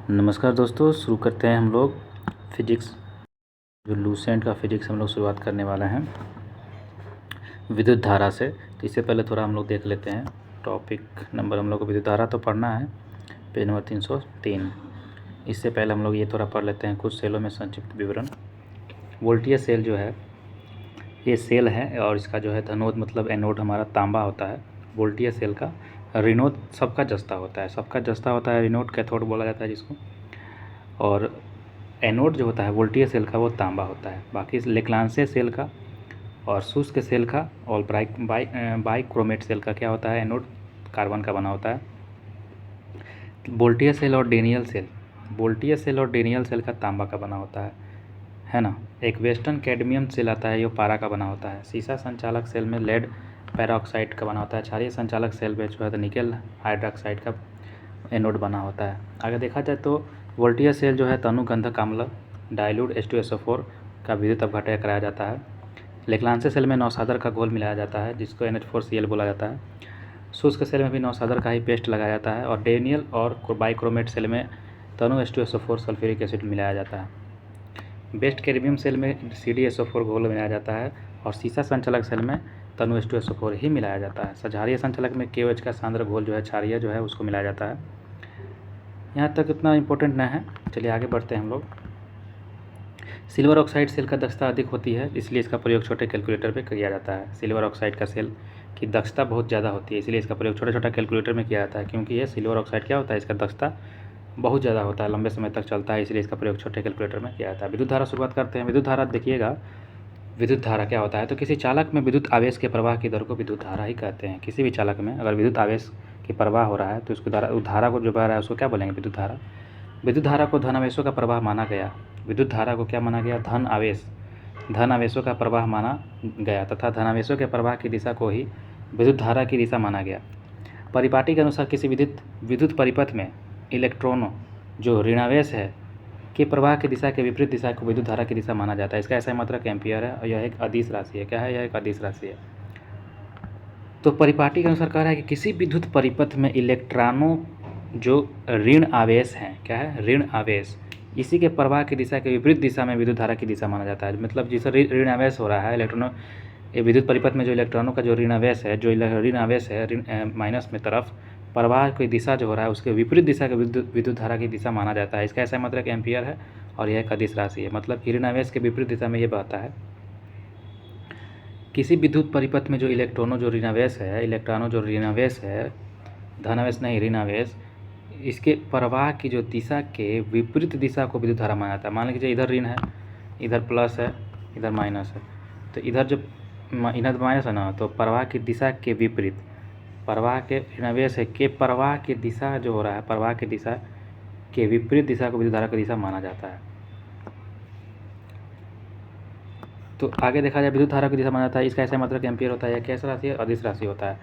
नमस्कार दोस्तों, शुरू करते हैं हम लोग फिजिक्स। जो लूसेंट का फिजिक्स हम लोग शुरुआत करने वाले हैं विद्युत धारा से। तो इससे पहले थोड़ा हम लोग देख लेते हैं टॉपिक नंबर। हम लोग को विद्युत धारा तो पढ़ना है, पेज नंबर 303। इससे पहले हम लोग ये थोड़ा पढ़ लेते हैं कुछ सेलों में संक्षिप्त विवरण। वोल्टीय सेल जो है ये सेल है और इसका जो है धनोद मतलब एनोड हमारा तांबा होता है। वोल्टीय सेल का ऋणोद सबका जस्ता होता है, ऋणोद कैथोड बोला जाता है जिसको। और एनोड जो होता है वोल्टीय सेल का वो तांबा होता है। बाकी लेक्लांसे सेल का और शुष्क सेल का और बाइक्रोमेट सेल का क्या होता है, एनोड कार्बन का बना होता है। वोल्टीय सेल और डेनियल सेल का तांबा का बना होता है ना। एक वेस्टर्न कैडमियम सेल आता है, ये पारा का बना होता है। सीसा संचालक सेल में लेड पैराऑक्साइड का बना होता है। क्षारीय संचालक सेल में जो है तो निकेल हाइड्रोक्साइड का एनोड बना होता है। आगे देखा जाए तो वोल्टीय सेल जो है तनुगंधक अम्ल डाइल्यूट H2SO4 का विद्युत अपघटन कराया जाता है। लेक्लांसे सेल में नौसादर का घोल मिलाया जाता है जिसको NH4Cl बोला जाता है। शुष्क सेल में भी नौसादर का ही पेस्ट लगाया जाता है। और डेनियल और बाइक्रोमेट सेल में तनु H2SO4 सल्फ्यूरिक एसिड मिलाया जाता है। बेस्ट कैडमियम सेल में CdSO4 घोल मिलाया जाता है। और सीसा संचालक सेल में तनु H2SO4 ही मिलाया जाता है। क्षारीय संचालक में KOH का सांद्र घोल जो है क्षारीय जो है उसको मिलाया जाता है। यहाँ तक इतना इम्पोर्टेंट नहीं है, चलिए आगे बढ़ते हैं हम लोग। सिल्वर ऑक्साइड सेल का दक्षता अधिक होती है, इसलिए इसका प्रयोग छोटे कैलकुलेटर पे किया जाता है। सिल्वर ऑक्साइड का सेल की दक्षता बहुत ज़्यादा होती है, इसलिए इसका प्रयोग छोटा छोटा कैलकुलेटर में किया जाता है। क्योंकि ये सिल्वर ऑक्साइड क्या होता है, इसका दक्षता बहुत ज़्यादा होता है, लंबे समय तक चलता है, इसलिए इसका प्रयोग छोटे कैलकुलेटर में किया जाता है। विद्युत धारा शुरुआत करते हैं। विद्युत धारा देखिएगा, विद्युत धारा क्या होता है तो किसी चालक में विद्युत आवेश के प्रवाह की दर को विद्युत धारा ही कहते हैं। किसी भी चालक में अगर विद्युत आवेश की प्रवाह हो रहा है तो उसको धारा को जो बह रहा है उसको क्या बोलेंगे, विद्युत धारा। विद्युत धारा को धन आवेशों का प्रवाह माना गया। विद्युत धारा को क्या माना गया, धन आवेशों का प्रवाह माना गया तथा धन आवेशों के प्रवाह की दिशा को ही विद्युत धारा की दिशा माना गया। परिपाटी के अनुसार किसी विद्युत परिपथ में इलेक्ट्रॉनों जो ऋणावेश है के प्रवाह की दिशा के विपरीत दिशा को विद्युत धारा की दिशा माना जाता है। इसका ऐसा मात्रक एम्पियर है और यह एक अदिश राशि है। क्या है, यह एक अदिश राशि है। तो परिपाटी के अनुसार कह रहा है कि किसी विद्युत परिपथ में इलेक्ट्रॉनों जो ऋण आवेश हैं, क्या है, ऋण आवेश, इसी के प्रवाह की दिशा के विपरीत दिशा में विद्युत धारा की दिशा माना जाता है। मतलब जिस ऋण आवेश हो रहा है इलेक्ट्रॉनों, विद्युत परिपथ में जो इलेक्ट्रॉनों का जो ऋण आवेश है माइनस में तरफ प्रवाह की दिशा जो हो रहा है उसके विपरीत दिशा के विद्युत धारा की दिशा माना जाता है। इसका ऐसा मात्रक एम्पियर है और यह एक अदिश राशि है। मतलब ऋण आवेश के विपरीत दिशा में ये बहता है। किसी विद्युत परिपथ में जो इलेक्ट्रॉनों जो ऋणावेश है, धनावेश नहीं ऋणावेश, इसके प्रवाह की जो दिशा के विपरीत दिशा को विद्युत धारा माना जाता है। मान लीजिए इधर ऋण है, इधर प्लस है, इधर माइनस है, तो इधर माइनस है ना, तो प्रवाह की दिशा के विपरीत, प्रवाह के ऋणावेश है के प्रवाह की दिशा जो हो रहा है, प्रवाह की दिशा के विपरीत दिशा को विद्युत धारा की दिशा माना जाता है। तो आगे देखा जाए विद्युत धारा की दिशा माना जाता है। इसका ऐसा मात्रक एम्पियर होता है। कैसा राशि है, अदिश राशि होता है।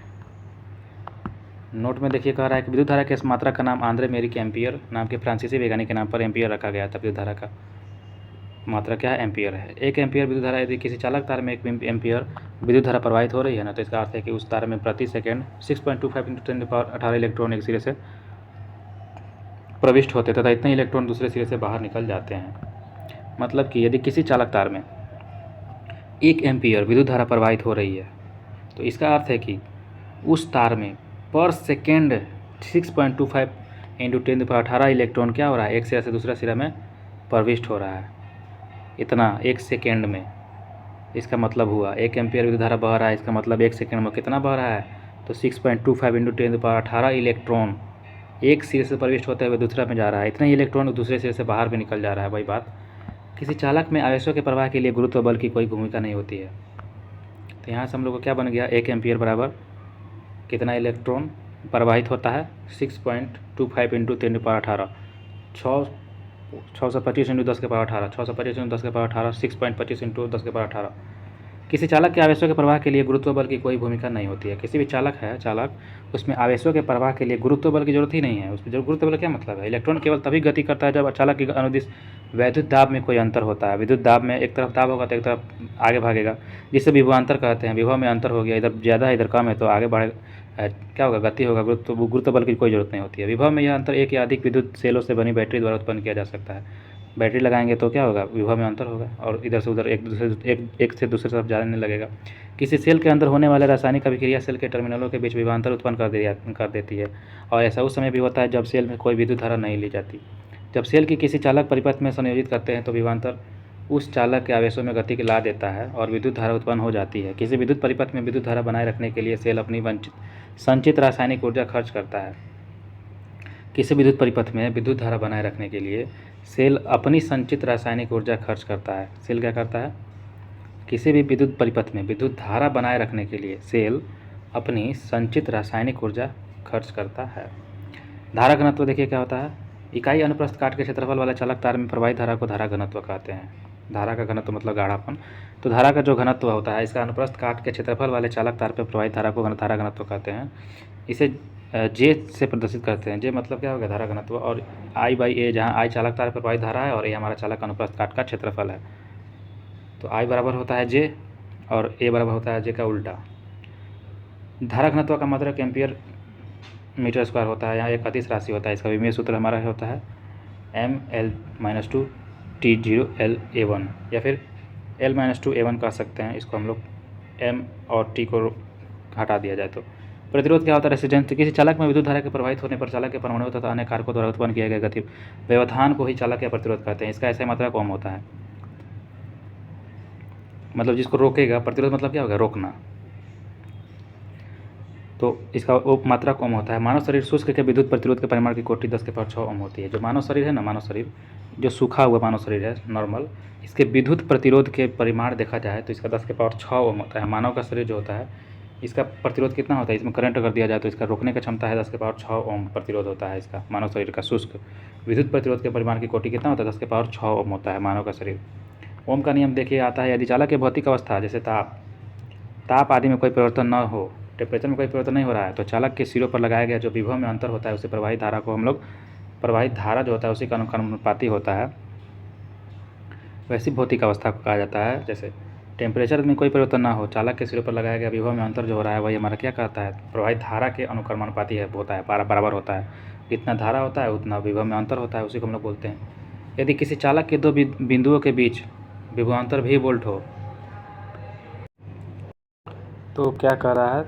नोट में देखिए कह रहा है कि विद्युत धारा के इस मात्रा का नाम आंद्रे मेरिक एम्पियर नाम के फ्रांसीसी वैज्ञानिक के नाम पर एम्पियर रखा गया था। विद्युत धारा का मात्रा क्या है, एम्पियर है। 1 एम्पियर विद्युत धारा यदि किसी चालक तार में 1 एम्पियर विद्युत धारा प्रवाहित हो रही है ना, तो इसका अर्थ है कि उस तार में प्रति सेकंड 6.25 × 10⁻18 इलेक्ट्रॉन एक सिरे से प्रविष्ट होते तथा इतने इलेक्ट्रॉन दूसरे सिरे से बाहर निकल जाते हैं। मतलब कि यदि किसी चालक तार में 1 एम्पियर विद्युत धारा प्रवाहित हो रही है तो इसका अर्थ है कि उस तार में पर सेकेंड 6.25 × 10⁻18 इलेक्ट्रॉन क्या हो रहा है, एक सिरा से दूसरा सिरा में प्रविष्ट हो रहा है। इतना 1 सेकेंड में, इसका मतलब हुआ 1 एम्पियर विद्युत धारा बह रहा है, इसका मतलब 1 सेकेंड में कितना बह रहा है, तो 6.25 × 10⁻18 इलेक्ट्रॉन एक सिरे से प्रविष्ट होते हुए दूसरा में जा रहा है। इतने इलेक्ट्रॉन दूसरे सिरे से बाहर भी निकल जा रहा है। वही बात, किसी चालक में आवेशों के प्रवाह के लिए गुरुत्व बल की कोई भूमिका नहीं होती है। तो यहाँ से हम लोग को क्या बन गया, 1 एम्पियर बराबर कितना इलेक्ट्रॉन प्रवाहित होता है, 6.25 × 10⁻18, 625 × 10⁻18, 625 × 10⁻18, 6.25 × 10⁻18। किसी चालक के आवेशों के प्रवाह के लिए गुरुत्व बल की कोई भूमिका नहीं होती है। किसी भी चालक उसमें आवेशों के प्रवाह के लिए गुरुत्व बल की जरूरत ही नहीं है। उसमें जो गुरुत्व बल क्या मतलब है, इलेक्ट्रॉन केवल तभी गति करता है जब चालक की अनुदिश वैद्युत दाब में कोई अंतर होता है। विद्युत दाब में एक तरफ दाब होगा तो एक तरफ आगे भागेगा, जिससे विभवांतर कहते हैं। विभव में अंतर हो गया, इधर ज़्यादा है इधर कम है तो आगे बढ़े क्या होगा, गति होगा, गुरुत्व बल की कोई ज़रूरत नहीं होती है। विभव में यह अंतर एक या अधिक विद्युत सेलों से बनी बैटरी द्वारा उत्पन्न किया जा सकता है। बैटरी लगाएंगे तो क्या होगा, विभव में अंतर होगा और इधर से उधर एक से दूसरे तरफ जाने लगेगा। किसी सेल के अंदर होने वाले रासायनिक अभिक्रिया सेल के टर्मिनलों के बीच विभवांतर उत्पन्न कर देती है, और ऐसा उस समय भी होता है जब सेल में कोई विद्युत धारा नहीं ली जाती। जब सेल की किसी चालक परिपथ में संयोजित करते हैं तो विभवांतर उस चालक के आवेशों में गति ला देता है और विद्युत धारा उत्पन्न हो जाती है। किसी विद्युत परिपथ में विद्युत धारा बनाए रखने के लिए सेल अपनी संचित रासायनिक ऊर्जा खर्च करता है। किसी विद्युत परिपथ में विद्युत धारा बनाए रखने के लिए सेल अपनी संचित रासायनिक ऊर्जा खर्च करता है। सेल क्या करता है, किसी भी विद्युत परिपथ में विद्युत धारा बनाए रखने के लिए सेल अपनी संचित रासायनिक ऊर्जा खर्च करता है। धारा घनत्व देखिए क्या होता है, इकाई अनुप्रस्थ काट के क्षेत्रफल वाले चालक तार में प्रवाहित धारा को धारा घनत्व कहते हैं। धारा का घनत्व मतलब गाढ़ापन। तो धारा का जो घनत्व होता है इसका अनुप्रस्थ काट के क्षेत्रफल वाले चालक तार पर प्रवाहित धारा को धारा घनत्व कहते हैं। इसे जे से प्रदर्शित करते हैं। जे मतलब क्या होगा, धारा घनत्व, और I/A, जहाँ I चालक तार पर प्रवाहित धारा है और A हमारा चालक अनुप्रस्थ काट का क्षेत्रफल है। तो I बराबर होता है J और A बराबर होता है J का उल्टा। धारा घनत्व का मात्रक एम्पियर मीटर स्क्वायर होता है। यहाँ एक अदिश राशि होता है, इसका विमीय सूत्र हमारा होता है mL-2 T0L/A1, या फिर L-2A1 कह सकते हैं। इसको हम लोग M और T को हटा दिया जाए तो प्रतिरोध क्या होता है, रेसिस्टेंस। किसी चालक में विद्युत धारा के प्रवाहित होने पर चालक के परमाणु तथा अन्य कारकों द्वारा उत्पन्न किए गए गति व्यवधान को ही चालक या प्रतिरोध कहते हैं। इसका ऐसा मात्रक ओम होता है, मतलब जिसको रोकेगा। प्रतिरोध मतलब क्या होगा, रोकना, तो इसका मात्रक ओम होता है। मानव शरीर शुष्क के विद्युत प्रतिरोध के परिमाण की कोटि 10⁶ ओम होती है। जो मानव शरीर है ना, मानव शरीर जो सूखा हुआ मानव शरीर है नॉर्मल, इसके विद्युत प्रतिरोध के परिमाण देखा जाए तो इसका 10⁶ ओम होता है। मानव का शरीर जो होता है इसका प्रतिरोध कितना होता है, इसमें करंट अगर दिया जाए तो इसका रोकने की क्षमता है 10⁶ ओम प्रतिरोध होता है इसका। मानव शरीर का शुष्क विद्युत प्रतिरोध के परिमाण की कोटि कितना होता है, 10⁶ ओम होता है मानव का शरीर। ओम का नियम देखिए आता है, यदि चालक की भौतिक अवस्था जैसे ताप आदि में कोई परिवर्तन न हो, टेम्परेचर में कोई परिवर्तन नहीं हो रहा है, तो चालक के सिरों पर लगाया गया जो विभव में अंतर होता है उसे प्रवाहित धारा को हम लोग, प्रवाहित धारा जो होता है उसी का अनुपाती होता है। वैसी भौतिक अवस्था को कहा जाता है। जैसे टेम्परेचर में कोई परिवर्तन ना हो, चालक के सिरों पर लगाया गया विभव में अंतर जो हो रहा है वही हमारा क्या कहता है, प्रवाहित धारा के अनुक्रमानुपाती है होता है, बराबर होता है। जितना धारा होता है उतना विभव में अंतर होता है, उसी को हम लोग बोलते हैं। यदि किसी चालक के दो बिंदुओं के बीच विभवांतर भी वोल्ट हो, तो क्या कह रहा है,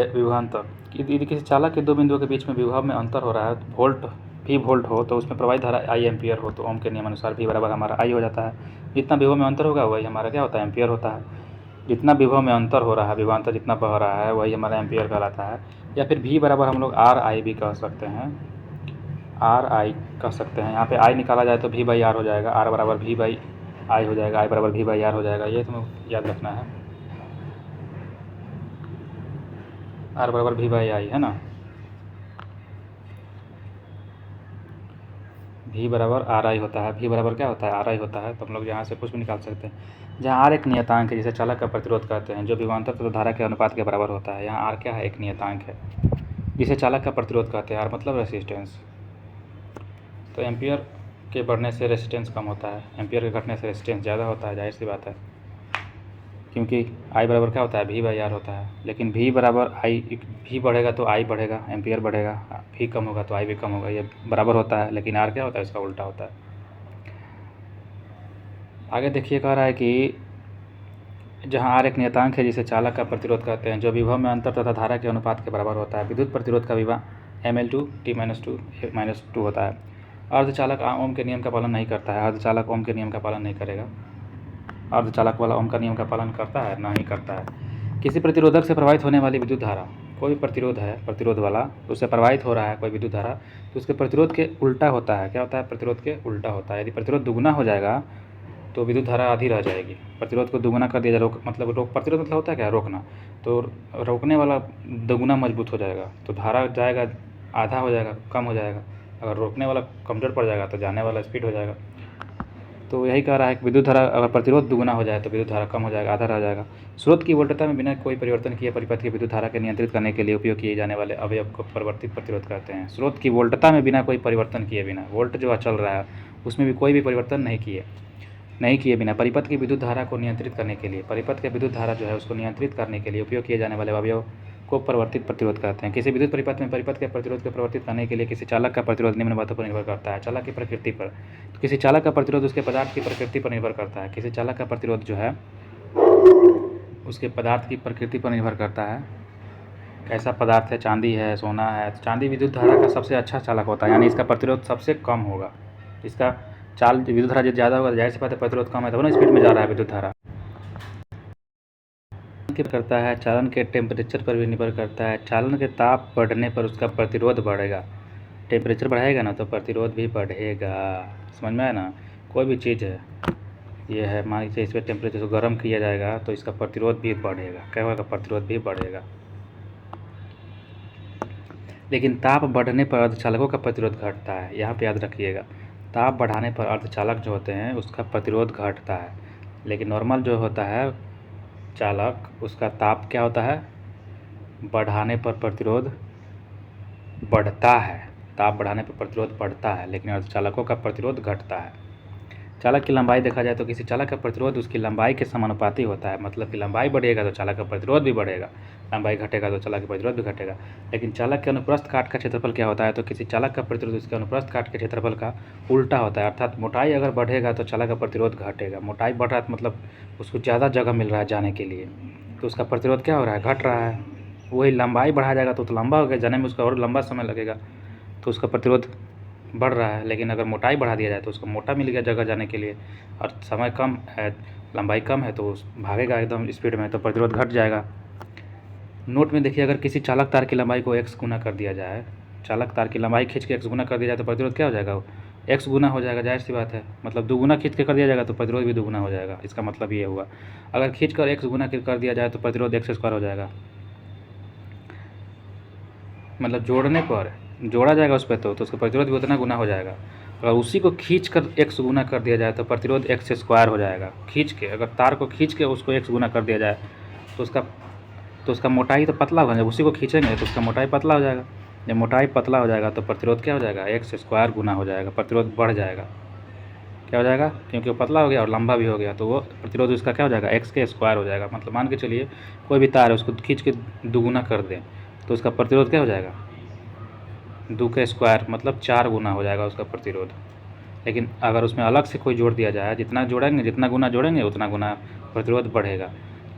विभवांतर, यदि किसी चालक के दो बिंदुओं के बीच में विभव में अंतर हो रहा है, वोल्ट हो, तो उसमें प्रवाहित धारा I एम्पियर हो, तो ओम के नियम अनुसार V बराबर हमारा I हो जाता है। जितना विभव में अंतर होगा वही हमारा क्या होता है, एम्पियर होता है। जितना विभव में अंतर हो रहा है, विभवांतर जितना बह रहा है वही हमारा एम्पियर कहलाता है। या फिर V बराबर हम लोग RI भी कह सकते हैं, RI कह सकते हैं। यहाँ पे I निकाला जाए तो V/R हो जाएगा, R बराबर V/I हो जाएगा, I बराबर V/R हो जाएगा। ये तुम्हें याद रखना है, R बराबर V/I है ना। V बराबर RI होता है। V बराबर क्या होता है, RI होता है। तो हम लोग यहाँ से कुछ भी निकाल सकते हैं। जहाँ R एक नियतांक है, जिसे चालक का प्रतिरोध कहते हैं, जो विभवांतर तथा धारा के अनुपात के बराबर होता है। यहाँ R क्या है, एक नियतांक है जिसे चालक का प्रतिरोध कहते हैं। R मतलब रेसिस्टेंस। तो एम्पियर के बढ़ने से रेसिस्टेंस कम होता है, एम्पियर के घटने से रेसिस्टेंस ज़्यादा होता है, जाहिर सी बात है, क्योंकि I बराबर क्या होता है, V/R होता है। लेकिन V बराबर V बढ़ेगा तो I बढ़ेगा, एम्पियर बढ़ेगा, V कम होगा तो I भी कम होगा। ये बराबर होता है, लेकिन R क्या होता है, इसका उल्टा होता है। आगे देखिए, कह रहा है कि जहाँ R एक नियतांक है जिसे चालक का प्रतिरोध कहते हैं, जो विभव में अंतर तथा धारा के अनुपात के बराबर होता है। विद्युत प्रतिरोध का विभव mL/2 T-2 होता है। अर्धचालक ओम के नियम का पालन नहीं करता है। अर्धचालक ओम के नियम का पालन नहीं करेगा। अर्धचालक वाला ओम का नियम का पालन करता है, ना ही करता है। किसी प्रतिरोधक से प्रवाहित होने वाली विद्युत धारा, कोई भी प्रतिरोध है, प्रतिरोध वाला, तो उससे प्रवाहित हो रहा है कोई विद्युत धारा, तो उसके प्रतिरोध के उल्टा होता है। क्या होता है, प्रतिरोध के उल्टा होता है। यदि प्रतिरोध दुगुना हो जाएगा तो विद्युत धारा आधी रह जाएगी। प्रतिरोध को दुगुना कर दिया जाए, प्रतिरोध मतलब होता है क्या, रोकना। तो रोकने वाला दोगुना मजबूत हो जाएगा तो धारा जाएगा, आधा हो जाएगा, कम हो जाएगा। अगर रोकने वाला कमज़ोर पड़ जाएगा तो जाने वाला स्पीड हो जाएगा। तो यही कह रहा है कि विद्युत धारा अगर प्रतिरोध दुगुना हो जाए तो विद्युत धारा कम हो जाएगा, आधा रह जाएगा। स्रोत की वोल्टता में बिना कोई परिवर्तन किए परिपथ की विद्युत धारा के नियंत्रित करने के लिए उपयोग किए जाने वाले अवयव को परिवर्तित प्रतिरोध कहते हैं। स्रोत की वोल्टता में बिना कोई परिवर्तन किए बिना, वोल्ट जो चल रहा है उसमें भी कोई भी परिवर्तन नहीं किए बिना परिपथ की विद्युत धारा को नियंत्रित करने के लिए, परिपथ के विद्युत धारा जो है उसको नियंत्रित करने के लिए उपयोग किए जाने वाले अवयव को परिवर्तित प्रतिरोध कहते हैं। किसी विद्युत परिपथ में परिपथ के प्रतिरोध को परिवर्तित करने के लिए किसी चालक का प्रतिरोध निम्न बातों पर निर्भर करता है। चालक की प्रकृति पर, किसी चालक का प्रतिरोध उसके पदार्थ की प्रकृति पर निर्भर करता है। किसी चालक का प्रतिरोध जो है उसके पदार्थ की प्रकृति पर निर्भर करता है। कैसा पदार्थ है, चांदी है, सोना है, तो चांदी विद्युत धारा का सबसे अच्छा चालक होता है, यानी इसका प्रतिरोध सबसे कम होगा। इसका विद्युत धारा ज़्यादा होगा, जाहिर सी बात है प्रतिरोध कम है, तो ना स्पीड में जा रहा है विद्युत धारा। करता है चालन के टेम्परेचर पर भी निर्भर करता है। चालन के ताप बढ़ने पर उसका प्रतिरोध बढ़ेगा। टेम्परेचर बढ़ेगा ना तो प्रतिरोध भी बढ़ेगा। समझ में आया ना। कोई भी चीज़ है, ये है, मान लीजिए इस पर टेम्परेचर को गर्म किया जाएगा तो इसका प्रतिरोध भी बढ़ेगा। क्या होगा? प्रतिरोध भी बढ़ेगा। लेकिन ताप बढ़ने पर अर्धचालकों का प्रतिरोध घटता है। यहाँ पे याद रखिएगा, ताप बढ़ाने पर अर्धचालक जो होते हैं उसका प्रतिरोध घटता है, लेकिन नॉर्मल जो होता है चालक उसका ताप क्या होता है? बढ़ाने पर प्रतिरोध बढ़ता है। ताप बढ़ाने पर प्रतिरोध बढ़ता है, लेकिन अर्धचालकों का प्रतिरोध घटता है। चालक की लंबाई देखा जाए तो किसी चालक का प्रतिरोध उसकी लंबाई के समानुपाती होता है। मतलब कि लंबाई बढ़ेगा तो चालक का प्रतिरोध भी बढ़ेगा, लंबाई घटेगा तो चालक का प्रतिरोध भी घटेगा। लेकिन चालक के अनुप्रस्थ काट का क्षेत्रफल क्या होता है? तो किसी चालक का प्रतिरोध उसके अनुप्रस्थ काट के क्षेत्रफल का उल्टा होता है। अर्थात मोटाई अगर बढ़ेगा तो चालक का प्रतिरोध घटेगा। मोटाई बढ़ रहा है मतलब उसको ज़्यादा जगह मिल रहा है जाने के लिए, तो उसका प्रतिरोध क्या हो रहा है? घट रहा है। वही लंबाई बढ़ाया जाएगा तो लंबा हो गया, जाने में उसका और लंबा समय लगेगा, तो उसका प्रतिरोध बढ़ रहा है। लेकिन अगर मोटाई बढ़ा दिया जाए तो उसको मोटा मिल गया जगह जाने के लिए, और समय कम है, लंबाई कम है, तो भागेगा एकदम स्पीड में, तो प्रतिरोध घट जाएगा। नोट में देखिए, अगर किसी चालक तार की लंबाई को x गुना कर दिया जाए, चालक तार की लंबाई खींच के x गुना कर दिया जाए तो प्रतिरोध क्या हो जाएगा? x गुना हो जाएगा। जाहिर सी बात है, मतलब दुगुना खींच के कर दिया जाएगा तो प्रतिरोध भी दुगुना हो जाएगा। इसका मतलब ये हुआ, अगर खींच कर x गुना कर दिया जाए तो प्रतिरोध x स्क्वायर हो जाएगा। मतलब जोड़ने पर जोड़ा जाएगा उस पर तो उसका प्रतिरोध भी उतना गुना हो जाएगा। अगर उसी को खींच कर x गुना कर दिया जाए तो प्रतिरोध x स्क्वायर हो जाएगा। खींच के, अगर तार को खींच के उसको x गुना कर दिया जाए तो उसका मोटाई तो पतला होगा। जब उसी को खींचेंगे तो उसका मोटाई पतला हो जाएगा। जब मोटाई पतला हो जाएगा तो प्रतिरोध क्या हो जाएगा? x स्क्वायर गुना हो जाएगा, प्रतिरोध बढ़ जाएगा। क्या हो जाएगा? क्योंकि वो पतला हो गया और लंबा भी हो गया, तो वो प्रतिरोध उसका क्या हो जाएगा? x के स्क्वायर हो जाएगा। मतलब मान के चलिए कोई भी तार है, उसको खींच के दुगुना कर दें तो उसका प्रतिरोध क्या हो जाएगा? 2 का स्क्वायर, मतलब 4 गुना हो जाएगा उसका प्रतिरोध। लेकिन अगर उसमें अलग से कोई जोड़ दिया जाए, जितना जोड़ेंगे, जितना गुना जोड़ेंगे उतना गुना प्रतिरोध बढ़ेगा।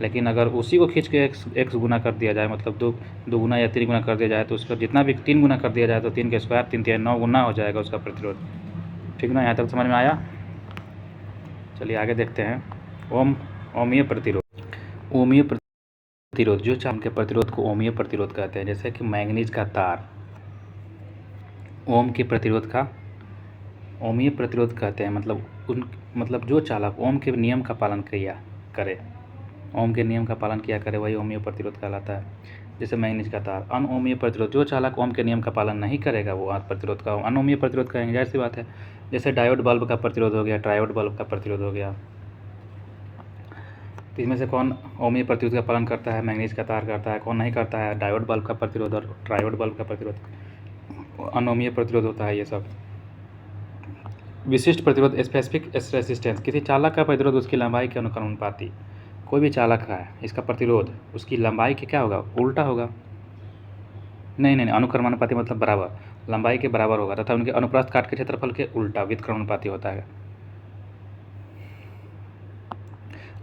लेकिन अगर उसी को खींच के x गुना कर दिया जाए, मतलब 2 गुना या 3 गुना कर दिया जाए, तो उसका जितना भी 3 गुना कर दिया जाए तो 3 का स्क्वायर 3 3 9 गुना हो जाएगा उसका प्रतिरोध। ठीक ना? यहाँ तक समझ में आया? चलिए आगे देखते हैं। ओमीय प्रतिरोध। ओमीय प्रतिरोध, जो चालक के प्रतिरोध को ओमीय प्रतिरोध कहते हैं। जैसे कि मैंगनीज का तार ओम के प्रतिरोध का ओमीय प्रतिरोध कहते हैं। मतलब जो चालक ओम के नियम का पालन करे, ओम के नियम का पालन किया करे, वही ओमीय प्रतिरोध कहलाता है। जैसे मैंगनीज का तार। अनओमीय प्रतिरोध, जो चालक ओम के नियम का पालन नहीं करेगा वो प्रतिरोध का अनओमीय प्रतिरोध कहेंगे। जाहिर सी बात है। जैसे डायोड बल्ब का प्रतिरोध हो गया, ट्रायोड बल्ब का प्रतिरोध हो गया। तो इसमें से कौन ओमीय प्रतिरोध का पालन करता है? मैंगनीज का तार करता है। कौन नहीं करता है? डायोड बल्ब का प्रतिरोध और ट्रायोड बल्ब का प्रतिरोध अनओमीय प्रतिरोध होता है। ये सब विशिष्ट प्रतिरोध, स्पेसिफिक रेसिस्टेंस, किसी चालक का प्रतिरोध उसकी लंबाई के अनुपाती। कोई भी चालक है, इसका प्रतिरोध उसकी लंबाई के क्या होगा? उल्टा होगा। नहीं, अनुक्रमानुपाती मतलब बराबर, लंबाई के बराबर होगा तथा उनके अनुप्रस्थ काट के क्षेत्रफल के उल्टा व्युत्क्रमानुपाती होता है।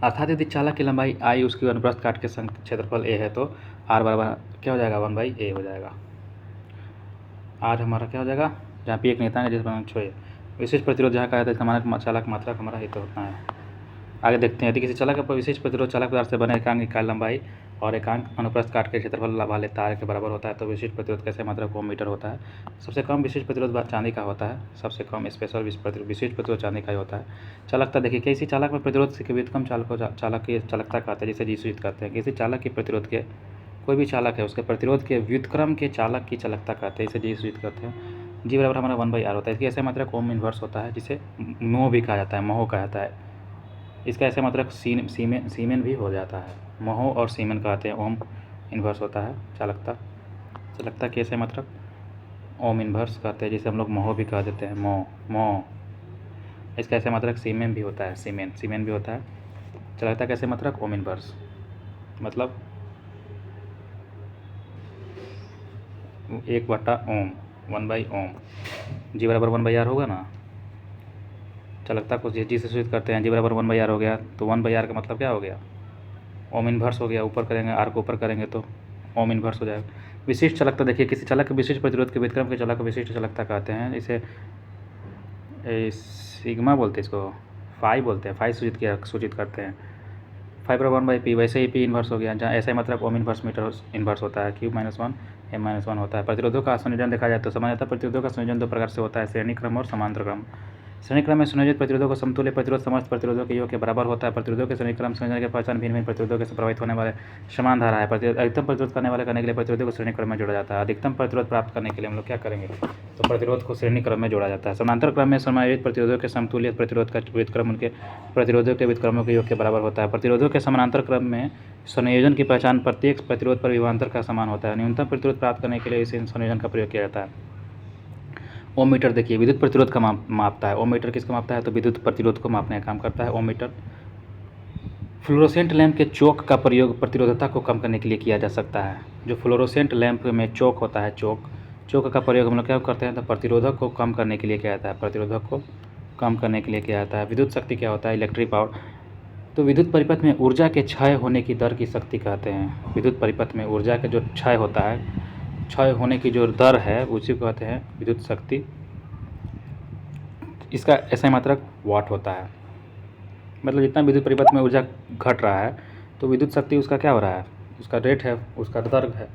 अर्थात यदि चालक की लंबाई आई उसकी अनुप्रस्थ काट के क्षेत्रफल a है तो r बराबर क्या हो जाएगा? 1/a हो जाएगा। r हमारा क्या हो जाएगा? जहाँ p एक नियतांक है जिस पर छो। विशेष प्रतिरोध जहाँ कहा जाता है इसका मानक चालक मात्रा हमारा ही तो होता है। आगे देखते हैं। यदि किसी चालक का विशेष प्रतिरोध चालक पदार्थ से बने एकांक इकाई लंबाई और एकांक अनुप्रस्थ काट के क्षेत्रफल वाले तार के बराबर होता है तो विशेष प्रतिरोध कैसे मात्रक ओम मीटर होता है। सबसे कम विशेष प्रतिरोध चांदी का होता है। सबसे कम स्पेशल विशेष प्रतिरोध चांदी का ही होता है। चालकता देखिए, किसी चालक में प्रतिरोध से व्युत्क्रम चालक की चालकता कहते हैं, जिसे जी सूचित करते हैं। किसी चालक के प्रतिरोध के, कोई भी चालक है उसके प्रतिरोध के व्युत्क्रम के चालक की चालकता कहते हैं, इसे जी सूचित करते हैं। जी बराबर हमारा 1/r होता है। इसकी ऐसे मात्रक ओम इन्वर्स होता है, जिसे मोह भी कहा जाता है, मोह कहा जाता है। इसका ऐसे मात्रक सीमेन भी हो जाता है। मोह और सीमेन कहते हैं। ओम इन्वर्स होता है चालकता के ऐसे मात्रक ओम इन्वर्स कहते हैं, जिसे हम लोग मोह भी कह देते हैं। मोह इसका ऐसे मात्रक सीमेन भी होता है। सीमेन भी होता है। चालकता कैसे मात्रक ओम इन्वर्स, मतलब 1/ओम 1/ओम। जी बराबर 1/r होगा ना। चालकता को जी से सूचित करते हैं। जी बराबर 1/r हो गया, तो 1/r का मतलब क्या हो गया, ओम इन्वर्स हो गया। ऊपर करेंगे आर को ऊपर करेंगे तो ओम इन्वर्स हो जाएगा। विशिष्ट चालकता देखिए, किसी चालक के विशिष्ट प्रतिरोध के व्युत्क्रम के चालक को विशिष्ट चालकता कहते हैं। इसे सिग्मा बोलते हैं, इसको फाई बोलते हैं, फाई सूचित करते हैं। फाई बराबर 1/p। वैसे ही पी इन्वर्स हो गया, जहाँ ऐसा ही मतलब ओम इन्वर्स मीटर इन्वर्स होता है। क्यूब -1 m-1 होता है। प्रतिरोधों का संयोजन देखा जाए तो सामान्यतः प्रतिरोधों का संयोजन दो प्रकार से होता है, श्रेणी क्रम और समांतर क्रम। श्रेणी क्रम में संयोजित प्रतिरोधों का समतुल्य प्रतिरोध समस्त प्रतिरोधों के योग के बराबर होता है। प्रतिरोधों के श्रेणी क्रम संयोजन की पहचान भिन्न भिन्न प्रतिरोधों के प्रभावित होने वाले समान धारा है। अधिकतम प्रतिरोध करने के लिए प्रतिरोधों को श्रेणी क्रम में जोड़ा जाता है। अधिकतम प्रतिरोध प्राप्त करने के लिए हम लोग क्या करेंगे, तो प्रतिरोध को श्रेणी क्रम में जोड़ा जाता है। समांतर क्रम में समायोजित प्रतिरोधों के समतुल्य प्रतिरोध का व्युत्क्रम उनके प्रतिरोधों के व्युत्क्रमों के योग के बराबर होता है। प्रतिरोधों के समानांतर क्रम में संयोजन की पहचान प्रत्येक प्रतिरोध पर विभवांतर का समान होता है। न्यूनतम प्रतिरोध प्राप्त करने के लिए इस संयोजन का प्रयोग किया जाता है। ओम मीटर देखिए, विद्युत प्रतिरोध का मापता है। ओम मीटर किसका मापता है, तो विद्युत प्रतिरोध को मापने का काम करता है ओम मीटर। फ्लोरोसेंट लैंप के चोक का प्रयोग प्रतिरोधकता को कम करने के लिए किया जा सकता है। जो फ्लोरोसेंट लैंप में चोक होता है, चोक का प्रयोग हम लोग क्या करते हैं, तो प्रतिरोधक को कम करने के लिए किया जाता है। प्रतिरोधक को कम करने के लिए किया जाता है। विद्युत शक्ति क्या होता है, इलेक्ट्रिक पावर। तो विद्युत परिपथ में ऊर्जा के क्षय होने की दर की शक्ति कहते हैं। विद्युत परिपथ में ऊर्जा का जो क्षय होता है, क्षय होने की जो दर है, उसी को कहते हैं विद्युत शक्ति। इसका SI मात्रक वाट होता है। मतलब जितना विद्युत परिपथ में ऊर्जा घट रहा है, तो विद्युत शक्ति उसका क्या हो रहा है, उसका रेट है, उसका दर है।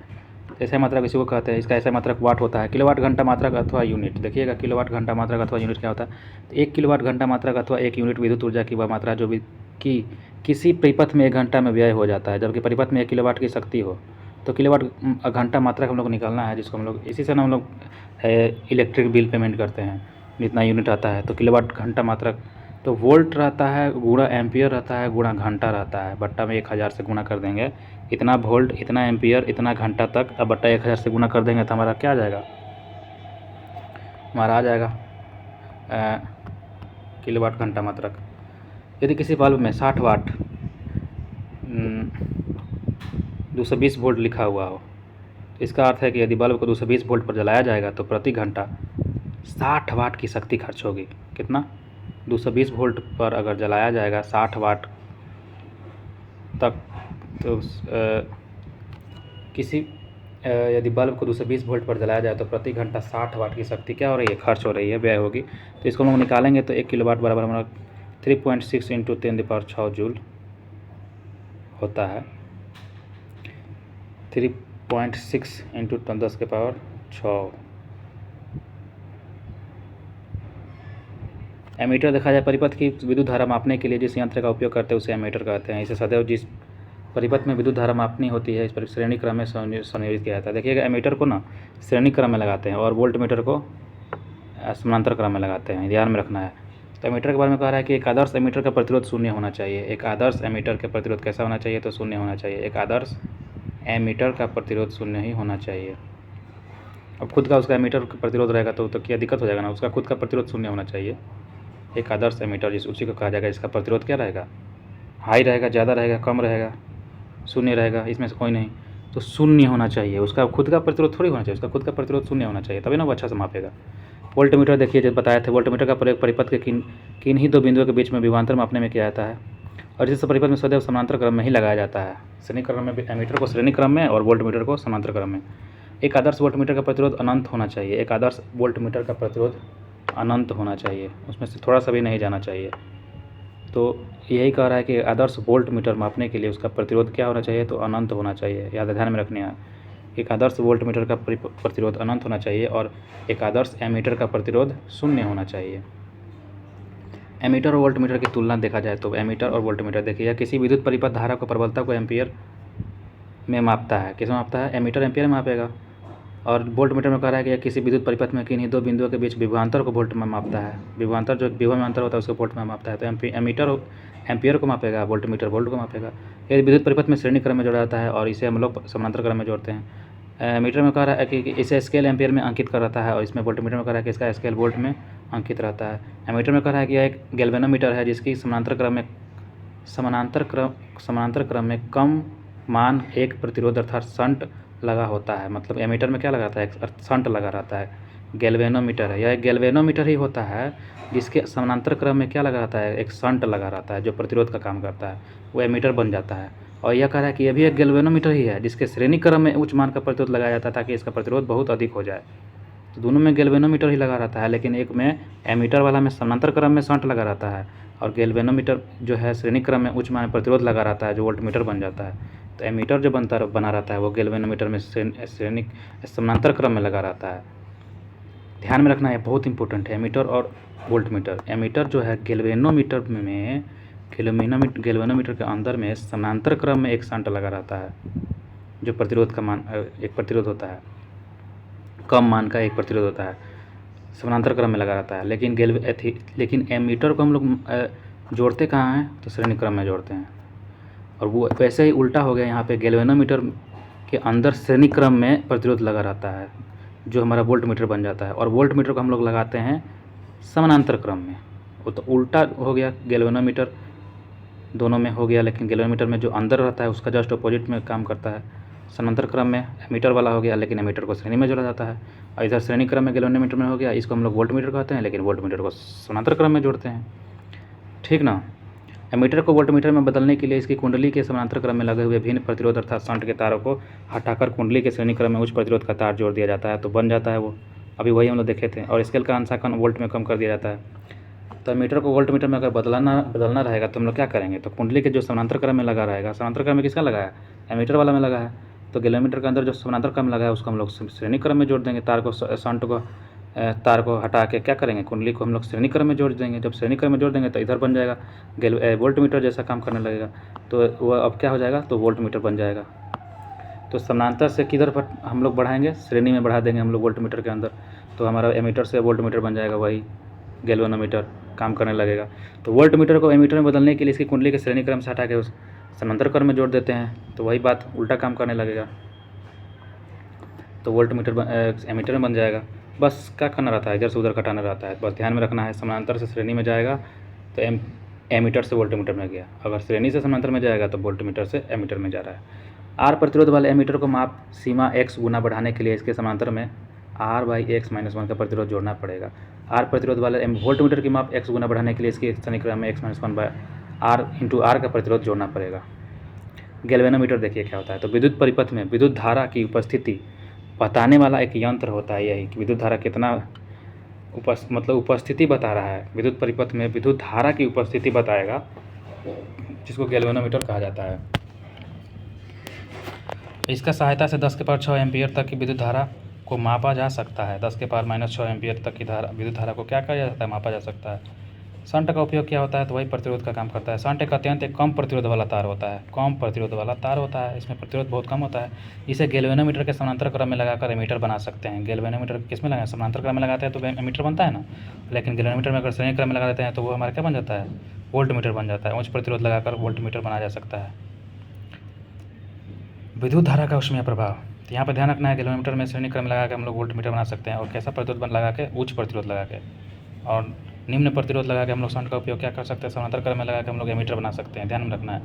SI मात्रक इसी को कहते हैं। इसका SI मात्रक वाट होता है। किलोवाट घंटा मात्रक अथवा यूनिट, देखिएगा किलोवाट घंटा मात्रक अथवा यूनिट क्या होता है, तो 1 किलोवाट घंटा मात्रक अथवा 1 यूनिट विद्युत ऊर्जा की वह मात्रा जो कि किसी परिपथ में 1 घंटा में व्यय हो जाता है। जबकि परिपथ में 1 किलोवाट की शक्ति हो, तो किलोवाट घंटा मात्रक हम लोग को निकालना है, जिसको हम लोग इसी से ना हम लोग इलेक्ट्रिक बिल पेमेंट करते हैं, जितना यूनिट आता है। तो किलोवाट घंटा मात्रक, तो वोल्ट रहता है गुणा एम्पियर रहता है गुणा घंटा रहता है, बट्टा में 1000 से गुणा कर देंगे, इतना वोल्ट इतना एम्पियर इतना घंटा तक, अब बट्टा 1000 से गुणा कर देंगे तो हमारा क्या आ जाएगा, हमारा आ जाएगा किलोवाट घंटा मात्रक। यदि किसी बल्ब में 60 वाट 220 वोल्ट लिखा हुआ हो, तो इसका अर्थ है कि यदि बल्ब को 220 वोल्ट पर जलाया जाएगा तो प्रति घंटा 60 वाट की शक्ति खर्च होगी। कितना, 220 वोल्ट पर अगर जलाया जाएगा 60 वाट तक, तो यदि बल्ब को 220 वोल्ट पर जलाया जाए तो प्रति घंटा 60 वाट की शक्ति क्या हो रही है, खर्च हो रही है, व्यय होगी। तो इसको हम लोग निकालेंगे तो 1 किलोवाट बराबर हमारा 3.6 × 10⁶ जूल होता है। 3.6 × 10⁶ एमीटर देखा जाए, परिपथ की विद्युत धारा मापने के लिए जिस यंत्र का उपयोग करते हैं उसे एमीटर कहते हैं। इसे सदैव जिस परिपथ में विद्युत धारा मापनी होती है, इस पर श्रेणी क्रम में संयोजित किया जाता है। देखिएगा एमीटर को ना श्रेणी क्रम में लगाते हैं और वोल्ट मीटर को समानांतर क्रम में लगाते हैं, ध्यान में रखना है। तो एमीटर के बारे में कह रहा है कि एक आदर्श एमीटर का प्रतिरोध 0 होना चाहिए। एक आदर्श एमीटर का प्रतिरोध कैसा होना चाहिए, तो 0 होना चाहिए। एक आदर्श एमीटर का प्रतिरोध 0 ही होना चाहिए। अब खुद का उसका एमीटर प्रतिरोध रहेगा तो क्या दिक्कत हो जाएगा ना, उसका खुद का प्रतिरोध 0 होना चाहिए। एक आदर्श एमीटर जिस उसी को कहा जाएगा, इसका प्रतिरोध क्या रहेगा, हाई रहेगा, ज़्यादा रहेगा, कम रहेगा, 0 रहेगा, इसमें से कोई नहीं, तो 0 होना चाहिए। उसका खुद का प्रतिरोध थोड़ी होना चाहिए, उसका खुद का प्रतिरोध 0 होना चाहिए, तभी ना वो अच्छा से मापेगा। वोल्ट मीटर देखिए, जब बताए थे, वोल्ट मीटर का प्रयोग परिपथ के किन ही 2 बिंदुओं के बीच में विभवांतर मापने में किया जाता है, और जिस परिपथ में सदैव समानांतर क्रम में ही लगाया जाता है। श्रेणी क्रम में एमीटर को श्रेणी क्रम में और वोल्ट मीटर को समानांतर क्रम में। एक आदर्श वोल्ट मीटर का प्रतिरोध अनंत होना चाहिए। एक आदर्श वोल्ट मीटर का प्रतिरोध अनंत होना चाहिए, उसमें से थोड़ा सा भी नहीं जाना चाहिए। तो यही कह रहा है कि आदर्श वोल्ट मीटर मापने के लिए उसका प्रतिरोध क्या होना चाहिए, तो अनंत होना चाहिए। याद ध्यान में रखने है, एक आदर्श वोल्ट मीटर का प्रतिरोध अनंत होना चाहिए और एक आदर्श एमीटर का प्रतिरोध 0 होना चाहिए। एमीटर और वोल्ट मीटर की तुलना देखा जाए तो एमीटर और वोल्ट मीटर देखिए, या किसी विद्युत परिपथ धारा को प्रबलता को एम्पियर में मापता है। किस में मापता है, एमीटर एम्पियर में मापेगा। और वोल्ट मीटर में कह रहा है कि किसी विद्युत परिपथ में किन्हीं 2 बिंदुओं के बीच विभवांतर को वोल्ट में मापता है। विभवांतर जो विभव में अंतर होता है उसको वोल्ट में मापता है। तो एमीटर एम्पियर को मापेगा, वोल्ट मीटर वोल्ट को मापेगा। यदि विद्युत परिपथ में श्रेणी क्रम में जोड़ा जाता है और इसे हम लोग समानांतर क्रम में जोड़ते हैं। मीटर में कह रहा है कि इसे स्केल एम्पियर में अंकित कर रहता है, और इसमें वोल्ट मीटर में कह रहा है कि इसका स्केल वोल्ट में अंकित रहता है। एमीटर में कह रहा है कि यह एक गैल्वेनोमीटर है जिसकी समानांतर क्रम में कम मान एक प्रतिरोध अर्थात शंट लगा होता है, मतलब एमीटर में क्या लगा रहता है, एक शंट लगा रहता है। गैल्वेनोमीटर है, यह एक गैल्वेनोमीटर ही होता है जिसके समानांतर क्रम में क्या लगा रहता है, एक शंट लगा रहता है जो प्रतिरोध का काम करता है, वो एमीटर बन जाता है। और यह कह रहा है कि यह भी एक गैल्वेनोमीटर ही है जिसके श्रेणी क्रम में उच्च मान का प्रतिरोध लगाया जाता है ताकि इसका प्रतिरोध बहुत अधिक हो जाए। तो दोनों में गैल्वेनोमीटर ही लगा रहता है, लेकिन एक में एमीटर वाला में समानांतर क्रम में शंट लगा रहता है, और गैल्वेनोमीटर जो है श्रेणी क्रम में उच्च मान प्रतिरोध लगा रहता है जो वोल्टमीटर बन जाता है। तो एमीटर जो बना रहता है वो गैल्वेनोमीटर में श्रेणी समानांतर क्रम में लगा रहता है। ध्यान में रखना है, बहुत इंपॉर्टेंट है एमीटर और वोल्टमीटर। एमीटर जो है गैल्वेनोमीटर के अंदर में समानांतर क्रम में एक शंट लगा रहता है जो प्रतिरोध का मान एक प्रतिरोध होता है, कम मान का एक प्रतिरोध होता है, समानांतर क्रम में लगा रहता है। लेकिन एमीटर को हम लोग जोड़ते कहाँ हैं, तो श्रेणी क्रम में जोड़ते हैं। और वो वैसे ही उल्टा हो गया, यहाँ पे गैल्वेनोमीटर के अंदर श्रेणी क्रम में प्रतिरोध लगा रहता है जो हमारा वोल्टमीटर बन जाता है, और वोल्टमीटर को हम लोग लगाते हैं समानांतर क्रम में। वो तो उल्टा हो गया, गैल्वेनोमीटर दोनों में हो गया, लेकिन गैल्वेनोमीटर में जो अंदर रहता है उसका जस्ट अपोजिट में काम करता है। समानांतर क्रम में एमीटर वाला हो गया, लेकिन एमीटर को श्रेणी में जोड़ा जाता है। और इधर श्रेणी क्रम में गैल्वेनोमीटर में हो गया, इसको हम लोग वोल्टमीटर कहते हैं, लेकिन वोल्टमीटर को समानांतर क्रम में जोड़ते हैं। ठीक ना। एमीटर को वोल्टमीटर में बदलने के लिए इसकी कुंडली के समानांतर क्रम में लगे हुए भिन्न प्रतिरोध अर्थात शंट के तारों को हटाकर कुंडली के श्रेणी क्रम में उच्च प्रतिरोध का तार जोड़ दिया जाता है, तो बन जाता है वो। अभी वही हम लोग देखे थे। और स्केल का अंशांकन वोल्ट में कम कर दिया जाता है। तो एमीटर को वोल्टमीटर में अगर बदलना रहेगा तो हम लोग क्या करेंगे, तो कुंडली के जो समानांतर क्रम में लगा रहेगा, समानांतर क्रम में किसका लगा है, एमीटर वाला में लगा है, तो गैल्वेनोमीटर के अंदर जो समानांतर क्रम लगा है उसको हम लोग श्रेणी क्रम में जोड़ देंगे। तार को हटा के क्या करेंगे, कुंडली को हम लोग श्रेणी क्रम में जोड़ देंगे। जब श्रेणी क्रम में जोड़ देंगे तो इधर बन जाएगा वोल्टमीटर जैसा काम करने लगेगा, तो वह अब क्या हो जाएगा, तो वोल्टमीटर बन जाएगा। तो समानांतर से किधर पर हम लोग बढ़ाएंगे, श्रेणी में बढ़ा देंगे हम लोग वोल्टमीटर के अंदर, तो हमारा एमीटर से वोल्टमीटर बन जाएगा, वही गैल्वेनोमीटर काम करने लगेगा। तो वोल्टमीटर को एमीटर में बदलने के लिए इसकी कुंडली के श्रेणी क्रम से हटा के उस समानांतर क्रम में जोड़ देते हैं, तो वही बात उल्टा काम करने लगेगा, तो वोल्टमीटर एमीटर में बन जाएगा। बस क्या करना रहता है, इधर से उधर घटाना रहता है, बस ध्यान में रखना है। समानांतर से श्रेणी में जाएगा तो एमीटर से वोल्टमीटर में गया, अगर श्रेणी से समानांतर में जाएगा तो वोल्टमीटर से एमीटर में जा रहा है। आर प्रतिरोध वाले एमीटर को माप सीमा x गुना बढ़ाने के लिए इसके समानांतर में R/x-1 का प्रतिरोध जोड़ना पड़ेगा। आर प्रतिरोध वाले वोल्टमीटर की माप x गुना बढ़ाने के लिए इसके श्रेणी क्रम में x-1/r का प्रतिरोध जोड़ना पड़ेगा। गैल्वेनोमीटर देखिए क्या होता है, तो विद्युत परिपथ में विद्युत धारा की उपस्थिति बताने वाला एक यंत्र होता है, यही कि विद्युत धारा कितना उपस्थिति बता रहा है। विद्युत परिपथ में विद्युत धारा की उपस्थिति बताएगा, जिसको गैल्वेनोमीटर कहा जाता है। इसका सहायता से 10⁻6 एम्पियर तक की विद्युत धारा को मापा जा सकता है। 10⁻⁻6 एम्पियर तक की विद्युत धारा को क्या किया जा सकता है, मापा जा सकता है। शंट का उपयोग क्या होता है, तो वही प्रतिरोध का काम करता है। शंट एक अत्यंत कम प्रतिरोध वाला तार होता है, कम प्रतिरोध वाला तार होता है, इसमें प्रतिरोध बहुत कम होता है। इसे गैल्वेनोमीटर के समानांतर क्रम में लगाकर एमीटर बना सकते हैं। गैल्वेनोमीटर किस में लगाएं, समानांतर क्रम में लगाते हैं तो एमीटर बनता है ना, लेकिन गैल्वेनोमीटर में अगर श्रेणी क्रम में लगा देते हैं तो वो हमारा क्या बन जाता है, वोल्टमीटर बन जाता है। उच्च प्रतिरोध लगाकर वोल्टमीटर बनाया जा सकता है। विद्युत धारा का ऊष्मीय प्रभाव, तो यहाँ पर ध्यान रखना है, गैल्वेनोमीटर में श्रेणी क्रम लगा के हम लोग वोल्टमीटर बना सकते हैं। और कैसा प्रतिरोध लगा के, उच्च प्रतिरोध लगा के, और निम्न प्रतिरोध लगा के हम लोग शंट का उपयोग क्या कर सकते हैं, समानांतर क्रम में लगा के हम लोग एमीटर बना सकते हैं। ध्यान में रखना है।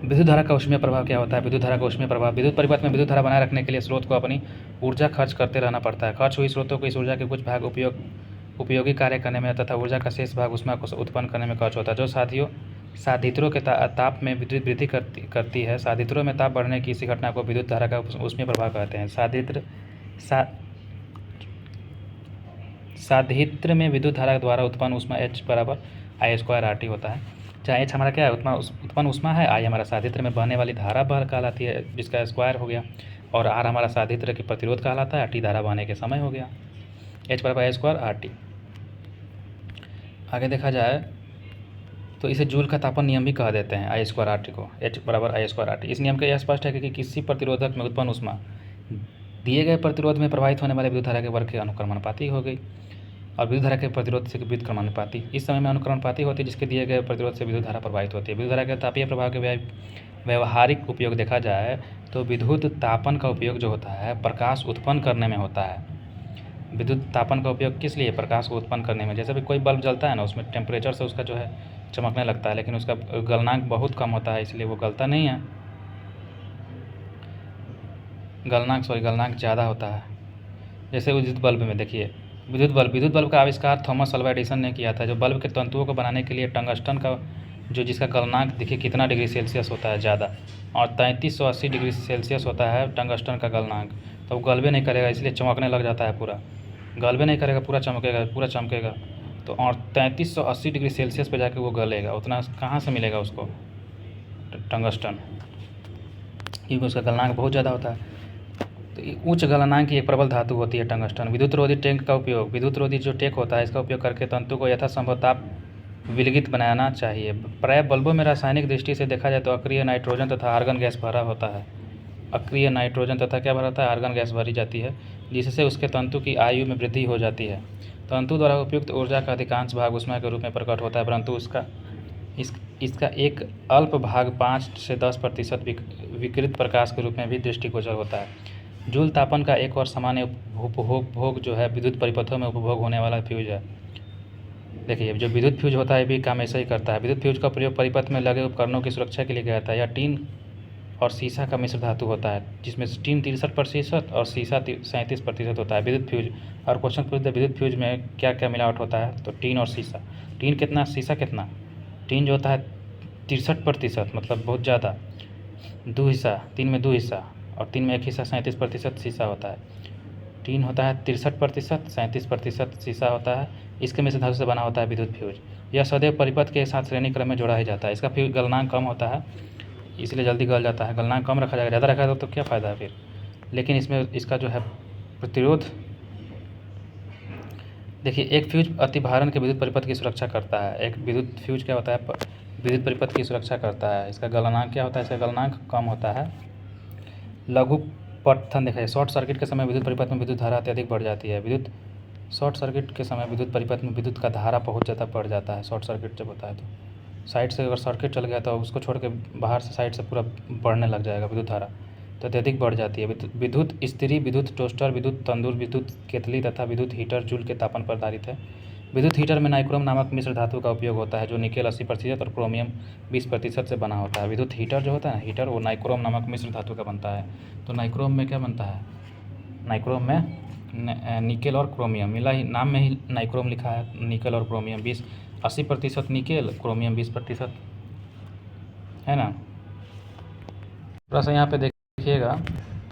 विद्युत धारा का ऊष्मीय प्रभाव क्या होता है। विद्युत धारा का ऊष्मीय प्रभाव, विद्युत परिपथ में विद्युत धारा बनाए रखने के लिए स्रोत को अपनी ऊर्जा खर्च करते रहना पड़ता है। खर्च हुई स्रोतों को इस ऊर्जा के कुछ भाग उपयोगी कार्य करने में तथा ऊर्जा का शेष भाग ऊष्मा को उत्पन्न करने में खर्च होता है। जो साधित्रों के ताप में विद्युत वृद्धि करती है। साधित्रों में ताप बढ़ने की इसी घटना को विद्युत धारा का ऊष्मीय प्रभाव कहते हैं। साधित्र में विद्युत धारा द्वारा उत्पन्न ऊष्मा H/I² होता है, जहाँ H हमारा क्या है, उत्पन्न ऊष्मा है, I हमारा साधित्र में बहने वाली धारा कहलाती है, जिसका स्क्वायर हो गया, और R हमारा साधित्र की प्रतिरोध कहलाता है, T धारा बहने के समय हो गया, H/I²RT। आगे देखा जाए तो इसे जूल का तापन नियम भी कह देते हैं, I²RT को, H/I²RT। इस नियम का यह स्पष्ट है कि किसी प्रतिरोधक में उत्पन्न ऊष्मा दिए गए प्रतिरोध में प्रवाहित होने वाले विद्युत धारा के वर्ग के अनुक्रमानुपाती हो गई, और विद्युत धारा के प्रतिरोध से विद्युत क्रमानुपाती इस समय में अनुक्रमानुपाती होती है, जिसके दिए गए प्रतिरोध से विद्युत धारा प्रवाहित होती है। विद्युत धारा के तापीय प्रभाव के व्यवहारिक उपयोग देखा जाए तो विद्युत तापन का उपयोग जो होता है प्रकाश उत्पन्न करने में होता है। विद्युत तापन का उपयोग किस लिए, प्रकाश को उत्पन्न करने में। जैसे भी कोई बल्ब जलता है ना, उसमें टेम्परेचर से उसका जो है चमकने लगता है, लेकिन उसका गलनांक बहुत कम होता है, इसलिए वो गलता नहीं है। गलनांक ज़्यादा होता है। जैसे विद्युत बल्ब में देखिए, विद्युत बल्ब का आविष्कार थॉमस अल्वा एडिसन ने किया था, जो बल्ब के तंतुओं को बनाने के लिए टंगस्टन का जिसका गलनांक देखिए कितना डिग्री सेल्सियस होता है ज़्यादा, और 3380 डिग्री सेल्सियस होता है टंगस्टन का गलनांक। तो वो गलबे नहीं करेगा, इसलिए चमकने लग जाता है पूरा। गलबे नहीं करेगा, पूरा चमकेगा। तो और 3380 डिग्री सेल्सियस पे जाके वो गलेगा। उतना कहाँ से मिलेगा उसको टंगस्टन, क्योंकि उसका गलनांक बहुत ज़्यादा होता है। तो उच्च गलनांक की एक प्रबल धातु होती है टंगस्टन। विद्युत रोधी टैंक का उपयोग, विद्युत रोधी जो टेक होता है इसका उपयोग करके तंतु को यथासंभव ताप विलगित बनाना चाहिए। प्रायः बल्बों में रासायनिक दृष्टि से देखा जाए तो अक्रिय नाइट्रोजन तथा आर्गन गैस भरा होता है। अक्रिय नाइट्रोजन तथा क्या भरा होता है, आर्गन गैस भरी जाती है, जिससे उसके तंतु की आयु में वृद्धि हो जाती है। तंतु द्वारा उपयुक्त ऊर्जा का अधिकांश भाग ऊष्मा के रूप में प्रकट होता है, परंतु इसका एक अल्प भाग 5 से 10% विकिरित प्रकाश के रूप में भी दृष्टिगोचर होता है। जूल तापन का एक और सामान्य उपभोग जो है विद्युत परिपथों में उपभोग होने वाला फ्यूज है। देखिए, जो विद्युत फ्यूज होता है भी काम ऐसा ही करता है। विद्युत फ्यूज का प्रयोग परिपथ में लगे उपकरणों की सुरक्षा के लिए किया जाता है। यह टीन और सीसा का मिश्र धातु होता है, जिसमें टीन 63% और सीसा 37% होता है। विद्युत फ्यूज और क्वेश्चन पूछते हैं विद्युत फ्यूज में क्या क्या मिलावट होता है, तो टीन और सीसा। टीन कितना, सीसा कितना? टीन जो होता है 63%, मतलब बहुत ज़्यादा। 2 हिस्सा, 3 में 2 हिस्सा, और 3 में 1 हिस्सा 37% सीसा होता है। टीन होता है 63%, 37% सीसा होता है। इसके मिश्र धातु से बना होता है विद्युत फ्यूज। यह सदैव परिपथ के साथ श्रेणी क्रम में जोड़ा ही जाता है। इसका फ्यूज गलनांक कम होता है, इसलिए जल्दी गल जाता है। गलनांक कम रखा जाएगा, ज़्यादा रखा जाएगा तो क्या फ़ायदा है फिर। लेकिन इसमें इसका जो है प्रतिरोध, देखिए, एक फ्यूज अतिभारण के विद्युत परिपथ की सुरक्षा करता है। एक विद्युत फ्यूज क्या होता है, विद्युत परिपथ की सुरक्षा करता है। इसका गलनांक क्या होता है, इसका गलनांक कम होता है। लघु पठन देखा जाए, शॉर्ट सर्किट के समय विद्युत परिपथ में विद्युत धारा अत्यधिक बढ़ जाती है। शॉर्ट सर्किट के समय विद्युत परिपथ में विद्युत का धारा बहुत ज़्यादा बढ़ जाता है। शॉर्ट सर्किट जब होता है तो साइड से अगर सर्किट चल गया तो उसको छोड़ के बाहर से साइड से पूरा बढ़ने लग जाएगा विद्युत धारा, तो अत्यधिक बढ़ जाती है। विद्युत इस्त्री, विद्युत टोस्टर, विद्युत तंदूर, विद्युत केतली तथा विद्युत हीटर जूल के तापन पर आधारित है। विद्युत हीटर में नाइक्रोम नामक मिश्र धातु का उपयोग होता है, जो निकेल 80% और क्रोमियम 20% से बना होता है। विद्युत हीटर जो होता है ना, हीटर, वो नाइक्रोम नामक मिश्र धातु का बनता है। तो नाइक्रोम में क्या बनता है, नाइक्रोम में निकेल और क्रोमियम मिला ही, नाम में ही नाइक्रोम लिखा है। निकेल और क्रोमियम 80% निकेल, क्रोमियम 20% है ना। थोड़ा सा यहाँ पे देखिएगा,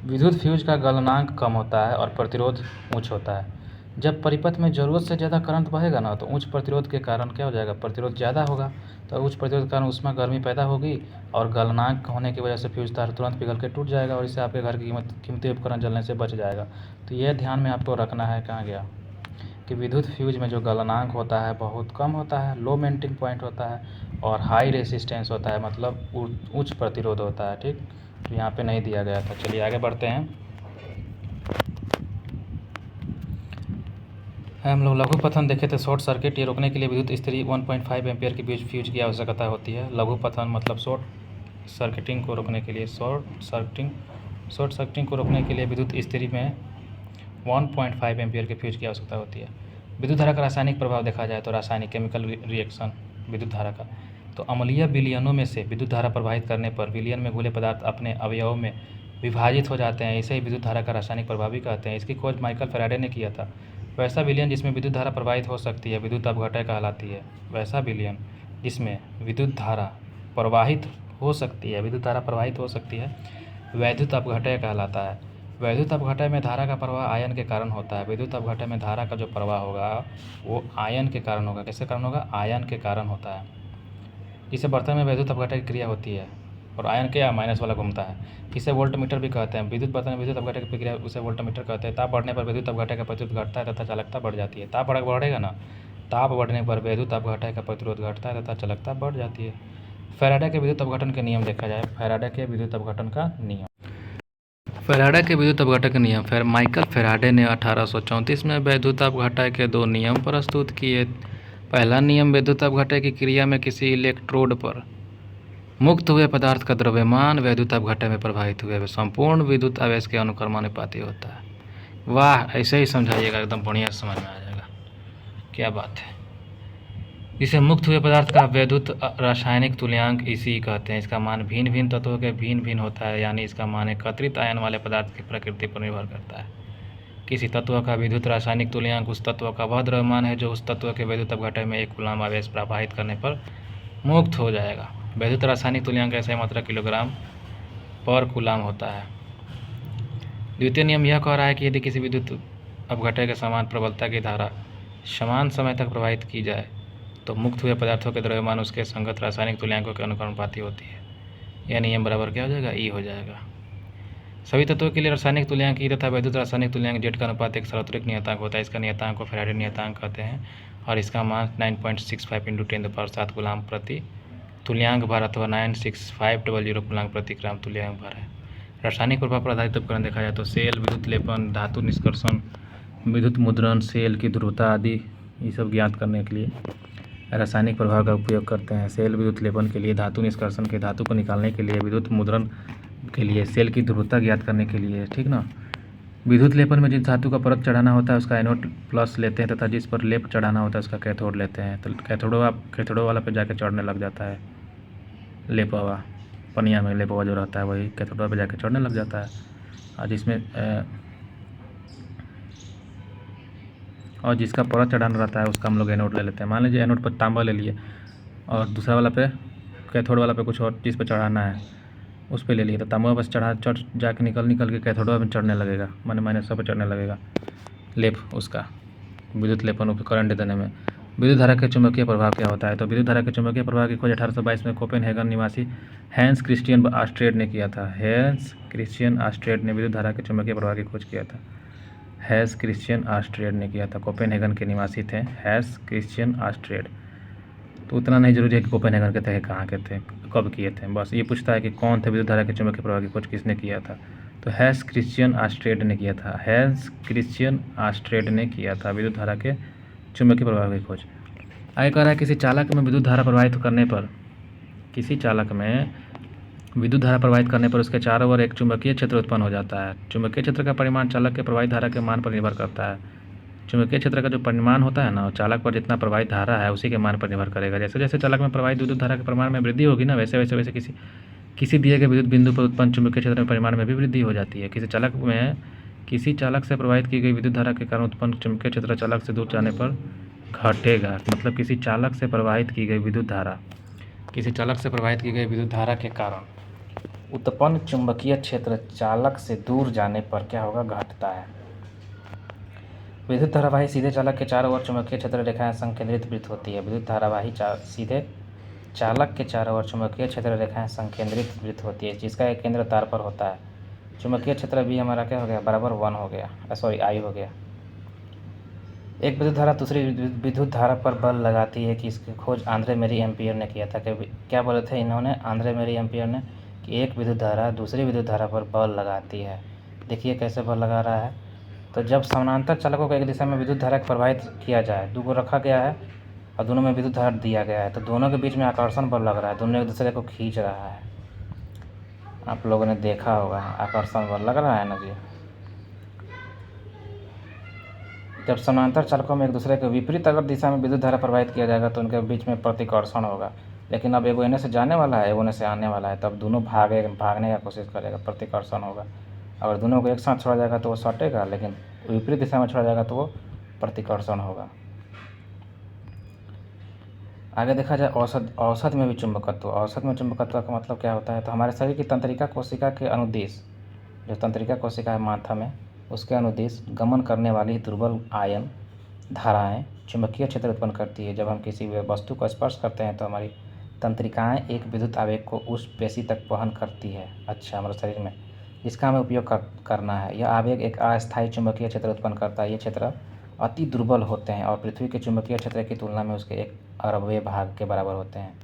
विद्युत फ्यूज का गलनांक कम होता है और प्रतिरोध उच्च होता है। जब परिपथ में ज़रूरत से ज़्यादा करंट बहेगा ना, तो उच्च प्रतिरोध के कारण क्या हो जाएगा, प्रतिरोध ज़्यादा होगा, तो उच्च प्रतिरोध के कारण उसमें गर्मी पैदा होगी, और गलनांक होने की वजह से फ्यूज तार तुरंत पिघल के टूट जाएगा, और इससे आपके घर की कीमती उपकरण जलने से बच जाएगा। तो यह ध्यान में आपको रखना है, कहाँ गया, कि विद्युत फ्यूज में जो गलनांक होता है बहुत कम होता है, लो मेल्टिंग पॉइंट होता है, और हाई रेसिस्टेंस होता है, मतलब उच्च प्रतिरोध होता है। ठीक, तो यहाँ पे नहीं दिया गया था। चलिए आगे बढ़ते हैं। हम लोग लघु पथन देखे थे, शॉर्ट सर्किट। ये रोकने के लिए विद्युत इस्त्री 1.5 एम्पियर की फ्यूज की आवश्यकता होती है। लघु पथन मतलब शॉर्ट सर्किटिंग को रोकने के लिए, शॉर्ट सर्किटिंग को रोकने के लिए विद्युत इस्त्री में 1.5 एम्पियर के फ्यूज की आवश्यकता होती है। विद्युत धारा का रासायनिक प्रभाव देखा जाए तो रासायनिक केमिकल रिएक्शन विद्युत धारा का, तो अम्लीय विलयनों में से विद्युत धारा प्रवाहित करने पर विलयन में घुले पदार्थ अपने अवयवों में विभाजित हो जाते हैं। इसे ही विद्युत धारा का रासायनिक प्रभाव भी कहते हैं। इसकी खोज माइकल फैराडे ने किया था। वैसा विलयन जिसमें विद्युत धारा प्रवाहित हो सकती है विद्युत अपघटय कहलाती है। वैसा विलयन जिसमें विद्युत धारा प्रवाहित हो सकती है वैद्युत अपघटय कहलाता है। वैद्युत अपघटय में धारा का प्रवाह आयन के कारण होता है। विद्युत अपघटय में धारा का जो प्रवाह होगा वो आयन के कारण होगा। कैसे कारण होगा, आयन के कारण होता है। इसे बर्तन में वैद्युत अपघटय की क्रिया होती है, और आयन क्या, माइनस वाला घूमता है। इसे वोल्टमीटर भी कहते हैं। विद्युत बर्तन में विद्युत अपघटय की प्रक्रिया उसे वोल्टमीटर कहते हैं। ताप बढ़ने पर विद्युत अपघटय का प्रतिरोध घटता है तथा चालकता बढ़ जाती है। ताप बढ़ेगा ना, ताप बढ़ने पर विद्युत अपघटय का प्रतिरोध घटता है तथा चालकता बढ़ जाती है। फैराडे के विद्युत अपघटन के नियम देखा जाए, फैराडे के विद्युत अपघटन का नियम, फैराडे के विद्युत अपघटन के नियम। माइकल फैराडे ने 1834 में वैद्युत अपघटय के 2 नियम प्रस्तुत किए। पहला नियम, विद्युत अपघटय की क्रिया में किसी इलेक्ट्रोड पर मुक्त हुए पदार्थ का द्रव्यमान वैद्युत अपघटय में प्रवाहित हुए संपूर्ण विद्युत आवेश के अनुक्रमानुपाती होता है। वाह, ऐसे ही समझाइएगा, एकदम बढ़िया समझ में आ जाएगा। क्या बात है। इसे मुक्त हुए पदार्थ का वैद्युत रासायनिक तुल्यांक इसी कहते हैं। इसका मान भिन्न भिन्न तत्वों के भिन्न भिन्न होता है, यानी इसका मान एकत्रित आयन वाले पदार्थ की प्रकृति पर निर्भर करता है। किसी तत्व का विद्युत रासायनिक तुल्यांक उस तत्व का वह द्रव्यमान है जो उस तत्व के वैद्युत अपघटन में 1 कूलम्ब आवेश प्रवाहित करने पर मुक्त हो जाएगा। वैद्युत रासायनिक तुल्यांक ऐसा मात्रा किलोग्राम पर कूलम्ब होता है। द्वितीय नियम यह कह रहा है कि यदि किसी विद्युत अपघटन के समान प्रबलता की धारा समान समय तक प्रवाहित की जाए तो मुक्त हुए पदार्थों के द्रव्यमान उसके संगत रासायनिक तुल्यांकों के अनुपाती होती है। यह नियम बराबर क्या हो जाएगा? ई हो जाएगा। सभी तत्वों के लिए रासायनिक तुल्यांक ई तथा वैद्युत रासायनिक तुल्यांक जेड का अनुपात एक सार्वत्रिक नियतांक होता है। इसका नियतांक को फैराडे नियतांक कहते हैं और इसका मान 9.65 × 10⁻7 कूलम्ब प्रति तुल्यांक भार अथवा 96500 कूलम्ब प्रति ग्राम तुल्यांक भार है। रासायनिक प्रभाव पर आधारित उपकरण देखा जाए तो सेल, विद्युत लेपन, धातु निष्कर्षण, विद्युत मुद्रण, सेल की ध्रुवता आदि ये सब ज्ञात करने के लिए रासायनिक प्रभाव का उपयोग करते हैं। सेल विद्युत लेपन के लिए, धातु निष्कर्षण के धातु को निकालने के लिए, विद्युत मुद्रण के लिए, सेल की ध्रुवता ज्ञात करने के लिए, ठीक ना। विद्युत लेपन में जिस धातु का परत चढ़ाना होता है उसका एनोड प्लस लेते हैं तथा जिस पर लेप चढ़ाना होता है उसका कैथोड लेते हैं। तो कैथोडो वाला पे जाके चढ़ने लग जाता है लेपवा, पनिया में लेपवा जो रहता है वही कैथोडो पे जाके चढ़ने लग जाता है। और जिसका परत चढ़ाना रहता है उसका हम लोग एनोड ले लेते हैं। मान लीजिए एनोड पर तांबा ले लिए और दूसरा वाला पे कैथोड वाला पे कुछ और जिस पर चढ़ाना है उस पर ले लिए, तो तांबा बस चढ़ जाके निकल के कैथोडो में चढ़ने लगेगा, माने माइनस पर चढ़ने लगेगा लेप उसका विद्युत लेपन करंट देने में। विद्युत धारा के चुंबकीय प्रभाव क्या होता है? तो विद्युत धारा के चुंबकीय प्रभाव की खोज 1822 में कोपेनहेगन निवासी हैंस क्रिस्टियन ऑस्ट्रेड ने किया था। हैंस क्रिस्टियन ऑस्ट्रेड ने विद्युत धारा के चुंबकीय प्रभाव की खोज किया था। हैंस क्रिस्टियन ऑस्ट्रेड ने किया था। कोपेनहेगन के निवासी थे हैंस क्रिस्टियन ऑस्ट्रेड। तो उतना नहीं जरूरी है कि कोपेनहेगन के थे, कहाँ के थे, कब किए थे, बस ये पूछता है कि कौन थे विद्युत धारा के चुंबकीय प्रभाव की खोज किसने किया था। तो हैंस क्रिस्टियन ऑस्ट्रेड ने किया था। हैंस क्रिस्टियन ऑस्ट्रेड ने किया था विद्युत धारा के चुंबकीय प्रभाव की खोज। आगे कह रहा है किसी चालक में विद्युत धारा प्रवाहित करने पर उसके चारों ओर एक चुंबकीय क्षेत्र उत्पन्न हो जाता है। चुंबकीय क्षेत्र का परिमाण चालक के प्रवाहित धारा के मान पर निर्भर करता है। चुंबकीय क्षेत्र का जो परिमाण होता है ना, चालक पर जितना प्रवाहित धारा है उसी के मान पर निर्भर करेगा। जैसे जैसे चालक में प्रवाहित विद्युत धारा के परिमाण में वृद्धि होगी ना, वैसे वैसे किसी दिए गए विद्युत बिंदु पर उत्पन्न चुंबकीय क्षेत्र में परिमाण में भी वृद्धि हो जाती है। किसी चालक से प्रवाहित की गई विद्युत धारा के कारण उत्पन्न चुंबकीय क्षेत्र चालक से दूर जाने पर घटेगा। मतलब किसी चालक से प्रवाहित की गई विद्युत धारा के कारण उत्पन्न चुंबकीय क्षेत्र चालक से दूर जाने पर क्या होगा? घटता है। विद्युत धारावाही सीधे चालक के चारों ओर चुंबकीय क्षेत्र रेखाएं संकेंद्रित वृत्त होती है। विद्युत धारावाही सीधे चालक के चारों ओर चुंबकीय क्षेत्र रेखाएं संकेंद्रित वृत्त होती है, जिसका एक केंद्र तार पर होता है। चुंबकीय क्षेत्र भी हमारा क्या हो गया? बराबर 1 हो गया, आई हो गया। एक विद्युत धारा दूसरी विद्युत धारा पर बल लगाती है कि इसकी खोज आंद्रे मेरी एम्पियर ने किया था। क्या बोले थे इन्होंने, आंद्रे मेरी एम्पियर ने, कि एक विद्युत धारा दूसरी विद्युत धारा पर बल लगाती है। देखिए कैसे बल लगा रहा है। तो जब समानांतर चालकों को एक दिशा में विद्युत धारा प्रवाहित किया जाए, दो को रखा गया है और दोनों में विद्युत धारा दिया गया है, तो दोनों के बीच में आकर्षण बल लग रहा है, दोनों एक दूसरे को खींच रहा है। आप लोगों ने देखा होगा आकर्षण बल लग रहा है ना जी। जब समानांतर चालकों में एक दूसरे के विपरीत अगर दिशा में विद्युत धारा प्रवाहित किया जाएगा तो उनके बीच में प्रतिकर्षण होगा। लेकिन अब एगो एने से जाने वाला है, एगो एने से आने वाला है, तब दोनों भागने का कोशिश करेगा, प्रतिकर्षण होगा। अगर दोनों को एक साथ छोड़ा जाएगा तो वो सटेगा, लेकिन विपरीत दिशा में छोड़ा जाएगा तो वो प्रतिकर्षण होगा। आगे देखा जाए औसत में भी चुंबकत्व। औसत में चुंबकत्व का मतलब क्या होता है? तो हमारे शरीर की तंत्रिका कोशिका के अनुदिश, जो तंत्रिका कोशिका है माथा में, उसके अनुदिश गमन करने वाली दुर्बल आयन धाराएं चुंबकीय क्षेत्र उत्पन्न करती है। जब हम किसी वस्तु को स्पर्श करते हैं तो हमारी तंत्रिकाएं एक विद्युत आवेग को उस पेशी तक वहन करती है, अच्छा, हमारे शरीर में, जिसका हमें उपयोग करना है। यह आवेग एक अस्थायी चुंबकीय क्षेत्र उत्पन्न करता है। ये क्षेत्र अति दुर्बल होते हैं और पृथ्वी के चुंबकीय क्षेत्र की तुलना में उसके 1 अरबवें भाग के बराबर होते हैं।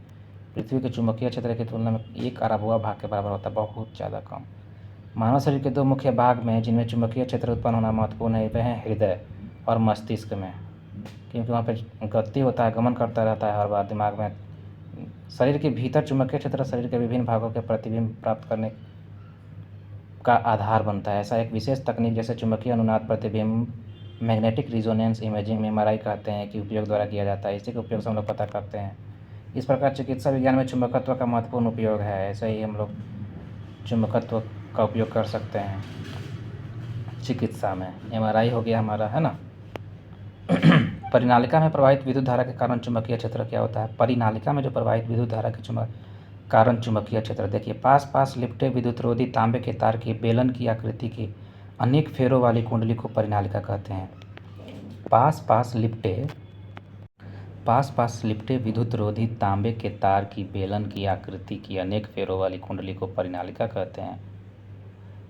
पृथ्वी के चुंबकीय क्षेत्र की तुलना में 1 अरबवां भाग के बराबर होता है, बहुत ज़्यादा कम। मानव शरीर के 2 मुख्य भाग में जिनमें चुंबकीय क्षेत्र उत्पन्न होना महत्वपूर्ण है, वे हैं हृदय और मस्तिष्क में, क्योंकि वहाँ पे गति होता है, गमन करता रहता है हर बार दिमाग में। शरीर के भीतर चुंबकीय क्षेत्र शरीर के विभिन्न भागों के प्रतिबिंब प्राप्त करने का आधार बनता है। ऐसा एक विशेष तकनीक जैसे चुंबकीय अनुनाद प्रतिबिंब मैग्नेटिक रिजोनेंस इमेजिंग में एमआरआई कहते हैं कि उपयोग द्वारा किया जाता है। इसी के उपयोग से हम लोग पता करते हैं। इस प्रकार चिकित्सा विज्ञान में चुंबकत्व का महत्वपूर्ण उपयोग है। ऐसे ही हम लोग चुंबकत्व का उपयोग कर सकते हैं चिकित्सा में। एमआरआई हो गया हमारा, है ना। परिनालिका में प्रवाहित विद्युत धारा के कारण चुंबकीय क्षेत्र क्या होता है? परिनालिका में जो प्रवाहित विद्युत धारा के कारण चुंबकीय क्षेत्र, देखिए, पास पास लिपटे विद्युतरोधी तांबे के तार की बेलन की आकृति की अनेक फेरों वाली कुंडली को परिनालिका कहते हैं। पास पास लिपटे विद्युतरोधी तांबे के तार की बेलन की आकृति की अनेक फेरों वाली कुंडली को परिनालिका कहते हैं।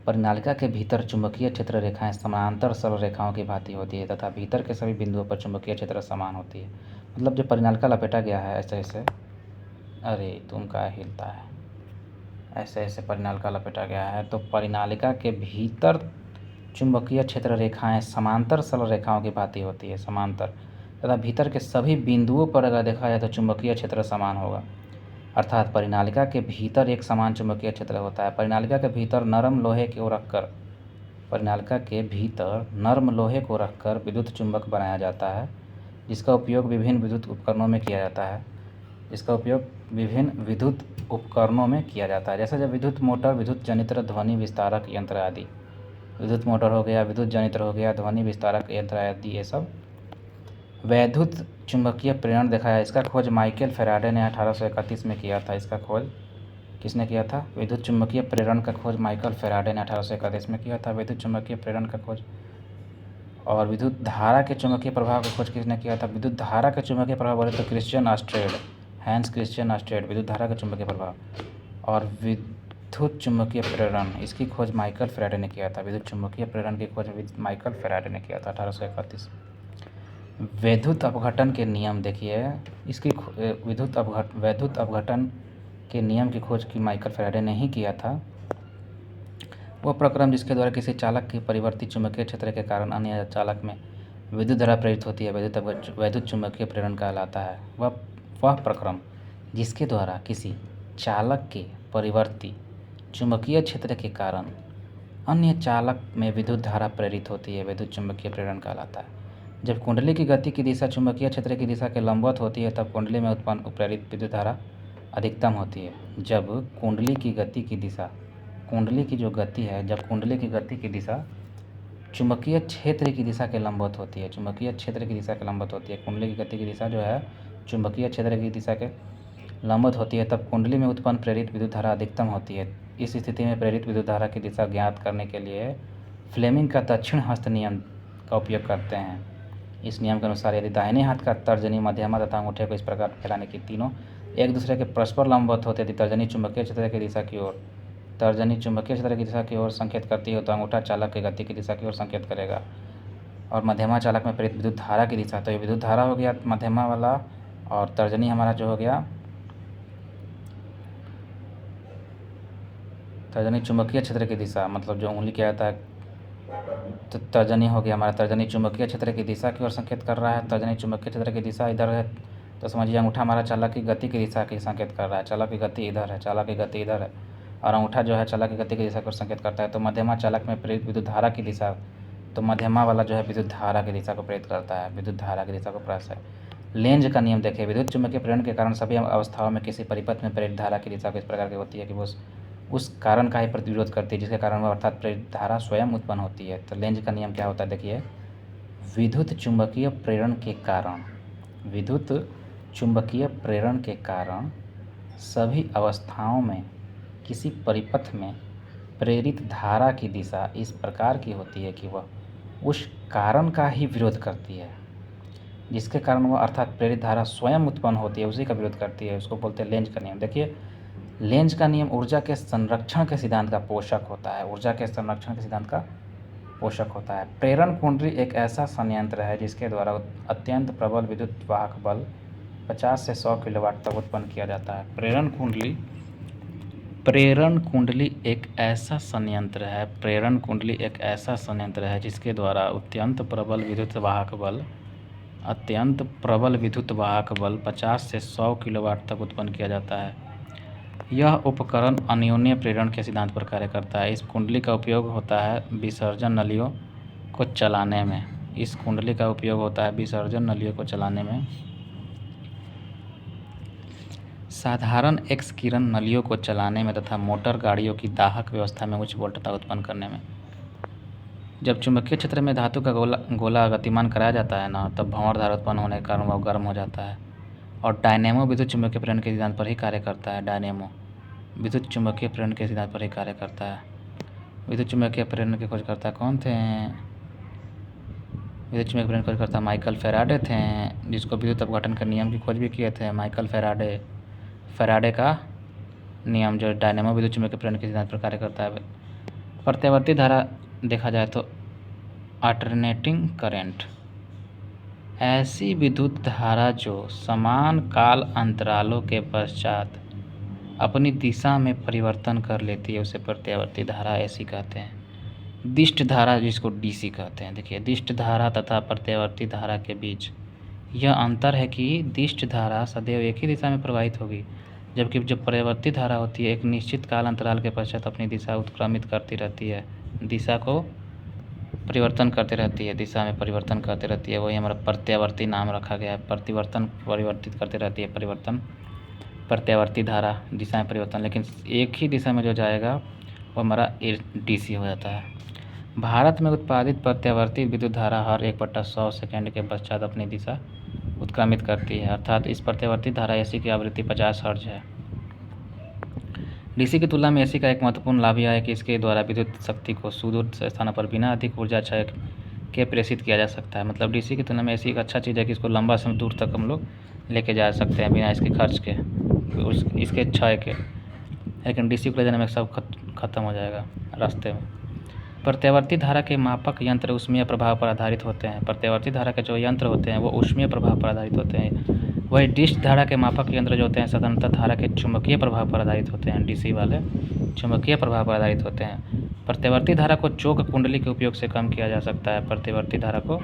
परिनालिका के भीतर चुंबकीय क्षेत्र रेखाएं समानांतर सरल रेखाओं की भांति होती है तथा भीतर के सभी बिंदुओं पर चुंबकीय क्षेत्र समान होती है। मतलब जो परिनालिका लपेटा गया है ऐसे ऐसे, अरे तुम का हिलता है, ऐसे ऐसे परिनालिका लपेटा गया है, तो परिनालिका के भीतर चुंबकीय क्षेत्र रेखाएं समांतर सरल रेखाओं की भांति होती है, समांतर, तथा भीतर के सभी बिंदुओं पर अगर देखा जाए तो चुंबकीय क्षेत्र समान होगा। अर्थात परिनालिका के भीतर एक समान चुंबकीय क्षेत्र होता है। परिनालिका के भीतर नरम लोहे को रखकर विद्युत चुंबक बनाया जाता है, जिसका उपयोग विभिन्न विद्युत उपकरणों में किया जाता है। जैसे जब विद्युत मोटर, विद्युत जनित्र, ध्वनि विस्तारक यंत्र आदि। विद्युत मोटर हो गया, विद्युत जनित्र हो गया, ध्वनि विस्तारक यंत्र आदि, ये सब। वैद्युत चुंबकीय प्रेरण देखा है, इसका खोज माइकल फैराडे ने 1831 में किया था। इसका खोज किसने किया था? विद्युत चुंबकीय प्रेरण का खोज माइकल फैराडे ने 1831 में किया था, विद्युत चुंबकीय प्रेरण का खोज। और विद्युत धारा के चुंबकीय प्रभाव का खोज किसने किया था? विद्युत धारा के चुंबकीय प्रभाव बोले तो हैंस क्रिश्चियन ऑस्ट्रेड, विद्युत धारा का चुंबकीय प्रभाव। और विद्युत चुंबकीय प्रेरण, इसकी खोज माइकल फैराडे ने किया था। विद्युत चुंबकीय प्रेरण की खोज माइकल फैराडे ने किया था 1831। वैद्युत अपघटन के नियम देखिए, इसकी वैद्युत अपघटन के नियम की खोज की माइकल फैराडे ने ही किया था। वह प्रक्रम जिसके द्वारा किसी चालक की परिवर्ती चुंबकीय क्षेत्र के कारण अन्य चालक में विद्युत धारा प्रेरित होती है, वैद्युत चुंबकीय प्रेरण कहलाता है। वह प्रक्रम जिसके द्वारा किसी चालक के परिवर्ती चुंबकीय क्षेत्र के कारण अन्य चालक में विद्युत धारा प्रेरित होती है, विद्युत चुंबकीय प्रेरण कहलाता है। जब कुंडली की गति की दिशा चुंबकीय क्षेत्र की दिशा के लंबवत होती है तब कुंडली में उत्पन्न प्रेरित विद्युत धारा अधिकतम होती है। जब कुंडली की गति की दिशा चुंबकीय क्षेत्र की दिशा के लंबवत होती है, कुंडली की गति की दिशा जो है चुंबकीय क्षेत्र की दिशा के लंबवत होती है, तब कुंडली में उत्पन्न प्रेरित विद्युत धारा अधिकतम होती है। इस स्थिति में प्रेरित विद्युत धारा की दिशा ज्ञात करने के लिए फ्लेमिंग का दक्षिण हस्त नियम का उपयोग करते हैं। इस नियम के अनुसार यदि दाहिने हाथ का तर्जनी, मध्यमा तथा अंगूठे को इस प्रकार फैलाने की तीनों एक दूसरे के परस्पर लंबवत होते, यदि तर्जनी चुंबकीय क्षेत्र की दिशा की ओर संकेत करती है तो अंगूठा चालक की गति की दिशा की ओर संकेत करेगा। और मध्यमा चालक में प्रेरित विद्युत धारा की दिशा, तो ये विद्युत धारा हो गया मध्यमा वाला, और तर्जनी हमारा जो हो गया तर्जनी चुंबकीय क्षेत्र की दिशा, मतलब जो उंगली क्या होता है, तो तर्जनी हो गया हमारा, तर्जनी चुंबकीय क्षेत्र की दिशा की ओर संकेत कर रहा है। तर्जनी चुंबकीय क्षेत्र की दिशा इधर है तो समझिए अंगूठा हमारा चालक की गति की दिशा की संकेत कर रहा है। चालक की गति इधर है, और अंगूठा जो है चालक की गति की दिशा को संकेत करता है। तो मध्यमा चालक में प्रेरित विद्युत धारा की दिशा, तो मध्यमा वाला जो है विद्युत धारा की दिशा को प्रेरित करता है, लेंज का नियम देखिए, विद्युत चुंबकीय प्रेरण के कारण सभी अवस्थाओं में किसी परिपथ में प्रेरित धारा की दिशा को इस प्रकार की होती है कि वो उस कारण का ही प्रतिविरोध करती है जिसके कारण वह अर्थात प्रेरित धारा स्वयं उत्पन्न होती है। तो लेंज का नियम क्या होता है देखिए, विद्युत चुंबकीय प्रेरण के कारण सभी अवस्थाओं में किसी परिपथ में प्रेरित धारा की दिशा इस प्रकार की होती है कि वह उस कारण का ही विरोध करती है जिसके कारण वह अर्थात प्रेरित धारा स्वयं उत्पन्न होती है, उसी का विरोध करती है। उसको बोलते हैं लेंज का नियम। देखिए, लेंज का नियम ऊर्जा के संरक्षण के सिद्धांत का पोषक होता है। प्रेरण कुंडली एक ऐसा संयंत्र है जिसके द्वारा अत्यंत प्रबल विद्युत वाहक बल 50 से 100 किलोवाट तक उत्पन्न किया जाता है। प्रेरण कुंडली एक ऐसा संयंत्र है जिसके द्वारा अत्यंत प्रबल विद्युत वाहक बल 50 से 100 किलोवाट तक उत्पन्न किया जाता है। यह उपकरण अन्योन्य प्रेरण के सिद्धांत पर कार्य करता है। इस कुंडली का उपयोग होता है विसर्जन नलियों को चलाने में। इस कुंडली का उपयोग होता है विसर्जन नलियों को चलाने में, साधारण एक्स किरण नलियों को चलाने में तथा मोटर गाड़ियों की दाहक व्यवस्था में उच्च वोल्टता उत्पन्न करने में। जब चुंबकीय क्षेत्र में धातु का गोला गतिमान कराया जाता है ना, तब भंवर धारा उत्पन्न होने के कारण वह गर्म हो जाता है और डायनेमो विद्युत चुंबकीय प्रेरण के सिद्धांत पर ही कार्य करता है। डायनेमो विद्युत चुंबकीय प्रेरण के सिद्धांत पर ही कार्य करता है। विद्युत चुंबकीय प्रेरण के खोजकर्ता कौन थे? विद्युत चुंबकीय प्रेरण खोजकर्ता माइकल फैराडे थे, जिसको विद्युत अपघटन के नियम की खोज भी किए थे। माइकल फैराडे का नियम जो डायनेमो विद्युत चुंबकीय प्रेरण के सिद्धांत पर कार्य करता है। प्रत्यावर्ती धारा देखा जाए तो अल्टरनेटिंग करंट, ऐसी विद्युत धारा जो समान काल अंतरालों के पश्चात अपनी दिशा में परिवर्तन कर लेती है, उसे प्रत्यावर्ती धारा ऐसी कहते हैं। दिष्ट धारा जिसको डीसी कहते हैं। देखिए, दिष्ट धारा तथा प्रत्यावर्ती धारा के बीच यह अंतर है कि दिष्ट धारा सदैव एक ही दिशा में प्रवाहित होगी, जबकि जो प्रत्यावर्ती धारा होती है एक निश्चित काल अंतराल के पश्चात अपनी दिशा उत्क्रमित करती रहती है, दिशा को परिवर्तन करती रहती है, दिशा में परिवर्तन करती रहती है। वही हमारा प्रत्यावर्ती नाम रखा गया है। परिवर्तित करती रहती है, प्रत्यावर्ती धारा दिशा में परिवर्तन, लेकिन एक ही दिशा में जो जाएगा वो हमारा डीसी हो जाता है। भारत में उत्पादित प्रत्यावर्ती विद्युत धारा हर 1/100 सेकेंड के पश्चात अपनी दिशा उत्क्रमित करती है, अर्थात इस प्रत्यावर्ती धारा एसी की आवृत्ति 50 हर्ट्ज है। डीसी की तुलना में एसी का एक महत्वपूर्ण लाभ यह है कि इसके द्वारा विद्युत शक्ति को सुदूर स्थानों पर बिना अधिक ऊर्जा क्षय के प्रेषित किया जा सकता है। मतलब डीसी की तुलना में एसी एक अच्छा चीज़ है कि इसको लंबा समय दूर तक हम लोग लेके जा सकते हैं बिना इसके खर्च के, इसके क्षय के। लेकिन डीसी को ले जाने में सब खत्म हो जाएगा रास्ते में। प्रत्यावर्ती धारा के मापक यंत्र ऊष्मीय प्रभाव पर आधारित होते हैं। प्रत्यावर्ती धारा के जो यंत्र होते हैं वो ऊष्मीय प्रभाव पर आधारित होते हैं। वही डिश धारा के मापक यंत्र जो होते हैं साधारणतः धारा के चुंबकीय प्रभाव पर आधारित होते हैं। डीसी वाले चुंबकीय प्रभाव पर आधारित होते हैं। प्रत्यावर्ती धारा को चोक कुंडली के उपयोग से कम किया जा सकता है। प्रत्यावर्ती धारा को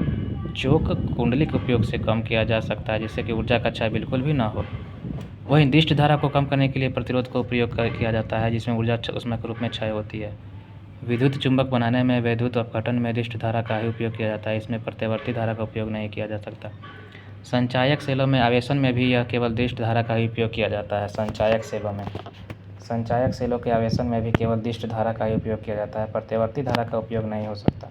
चोक कुंडली के उपयोग से कम किया जा सकता है, जिससे कि ऊर्जा का क्षय बिल्कुल भी ना हो। वहीं दिष्ट धारा को कम करने के लिए प्रतिरोध का उपयोग किया जाता है, जिसमें ऊर्जा उसमें के रूप में क्षय होती है। विद्युत चुंबक बनाने में विद्युत अपघटन में दिष्ट धारा का ही उपयोग किया जाता है, इसमें प्रत्यावर्ती धारा का उपयोग नहीं किया जा सकता। संचायक सेलों में आवेशन में भी यह केवल दिष्ट धारा का ही उपयोग किया जाता है। संचायक सेलों के आवेशन में भी केवल दिष्ट धारा का ही उपयोग किया जाता है, प्रत्यावर्ती धारा का उपयोग नहीं हो सकता।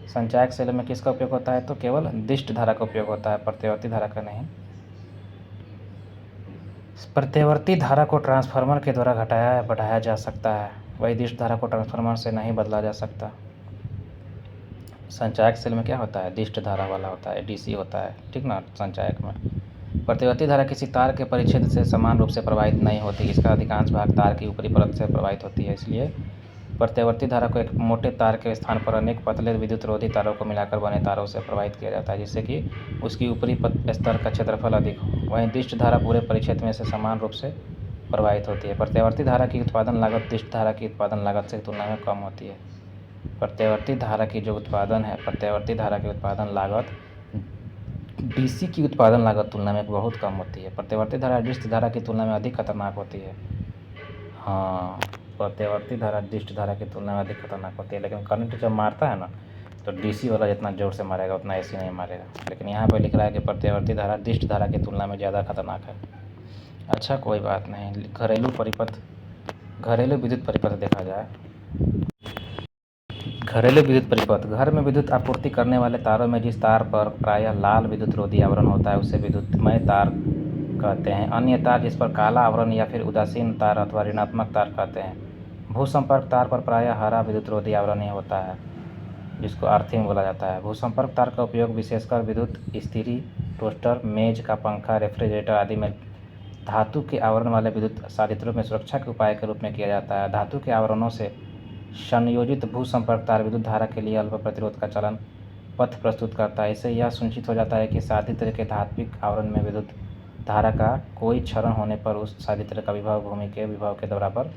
संचायक सेलों में किसका उपयोग होता है? तो केवल दिष्ट धारा का उपयोग होता है, प्रत्यावर्ती धारा का नहीं। प्रत्यावर्ती धारा को ट्रांसफार्मर के द्वारा घटाया या बढ़ाया जा सकता है, वही दिष्ट धारा को ट्रांसफार्मर से नहीं बदला जा सकता। संचायक सेल में क्या होता है? दिष्ट धारा वाला होता है, डीसी होता है, ठीक ना। संचायक में प्रत्यावर्ती धारा किसी तार के परिच्छेद से समान रूप से प्रवाहित नहीं होती, इसका अधिकांश भाग तार की ऊपरी परत से प्रवाहित होती है। इसलिए प्रत्यावर्ती धारा को एक मोटे तार के स्थान पर अनेक पतले विद्युत रोधी तारों को मिलाकर बने तारों से प्रवाहित किया जाता है, जिससे कि उसकी ऊपरी स्तर का क्षेत्रफल अधिक हो। वहीं दिष्ट धारा पूरे परिक्षेत्र में से समान रूप से प्रवाहित होती है। प्रत्यावर्ती धारा की उत्पादन लागत दिष्ट धारा की उत्पादन लागत से तुलना में कम होती है। प्रत्यावर्ती धारा की जो उत्पादन है, प्रत्यावर्ती धारा की उत्पादन लागत डीसी की उत्पादन लागत तुलना में बहुत कम होती है। प्रत्यावर्ती धारा दिष्ट धारा की तुलना में अधिक खतरनाक होती है। हाँ, प्रत्यावर्ती धारा दिष्ट धारा की तुलना में अधिक खतरनाक होती है, लेकिन करंट जब मारता है ना तो डीसी वाला जितना जोर से मारेगा उतना एसी नहीं मारेगा। लेकिन यहाँ पर लिख रहा है कि प्रत्यावर्ती धारा दिष्ट धारा की तुलना में ज़्यादा खतरनाक है। अच्छा, कोई बात नहीं। घरेलू विद्युत परिपथ देखा जाए। घरेलू विद्युत परिपथ, घर में विद्युत आपूर्ति करने वाले तारों में जिस तार पर प्रायः लाल विद्युत रोधी आवरण होता है उसे विद्युतमय तार कहते हैं। अन्य तार जिस पर काला आवरण या फिर उदासीन तार अथवा ऋणात्मक तार कहते हैं। भूसंपर्क तार पर प्रायः हरा विद्युत रोधी आवरण ही होता है, जिसको अर्थिंग बोला जाता है। भूसंपर्क तार का उपयोग विशेषकर विद्युत इस्त्री, टोस्टर, मेज का पंखा, रेफ्रिजरेटर आदि में धातु के आवरण वाले विद्युत साधित्रों में सुरक्षा के उपाय के रूप में किया जाता है। धातु के आवरणों से संयोजित भूसंपर्क तार विद्युत धारा के लिए अल्प प्रतिरोध का चलन पथ प्रस्तुत करता है। इससे यह सुनिश्चित हो जाता है कि साधित्र के धात्विक आवरण में विद्युत धारा का कोई क्षरण होने पर उस साधित्र का विभव भूमि के विभव के बराबर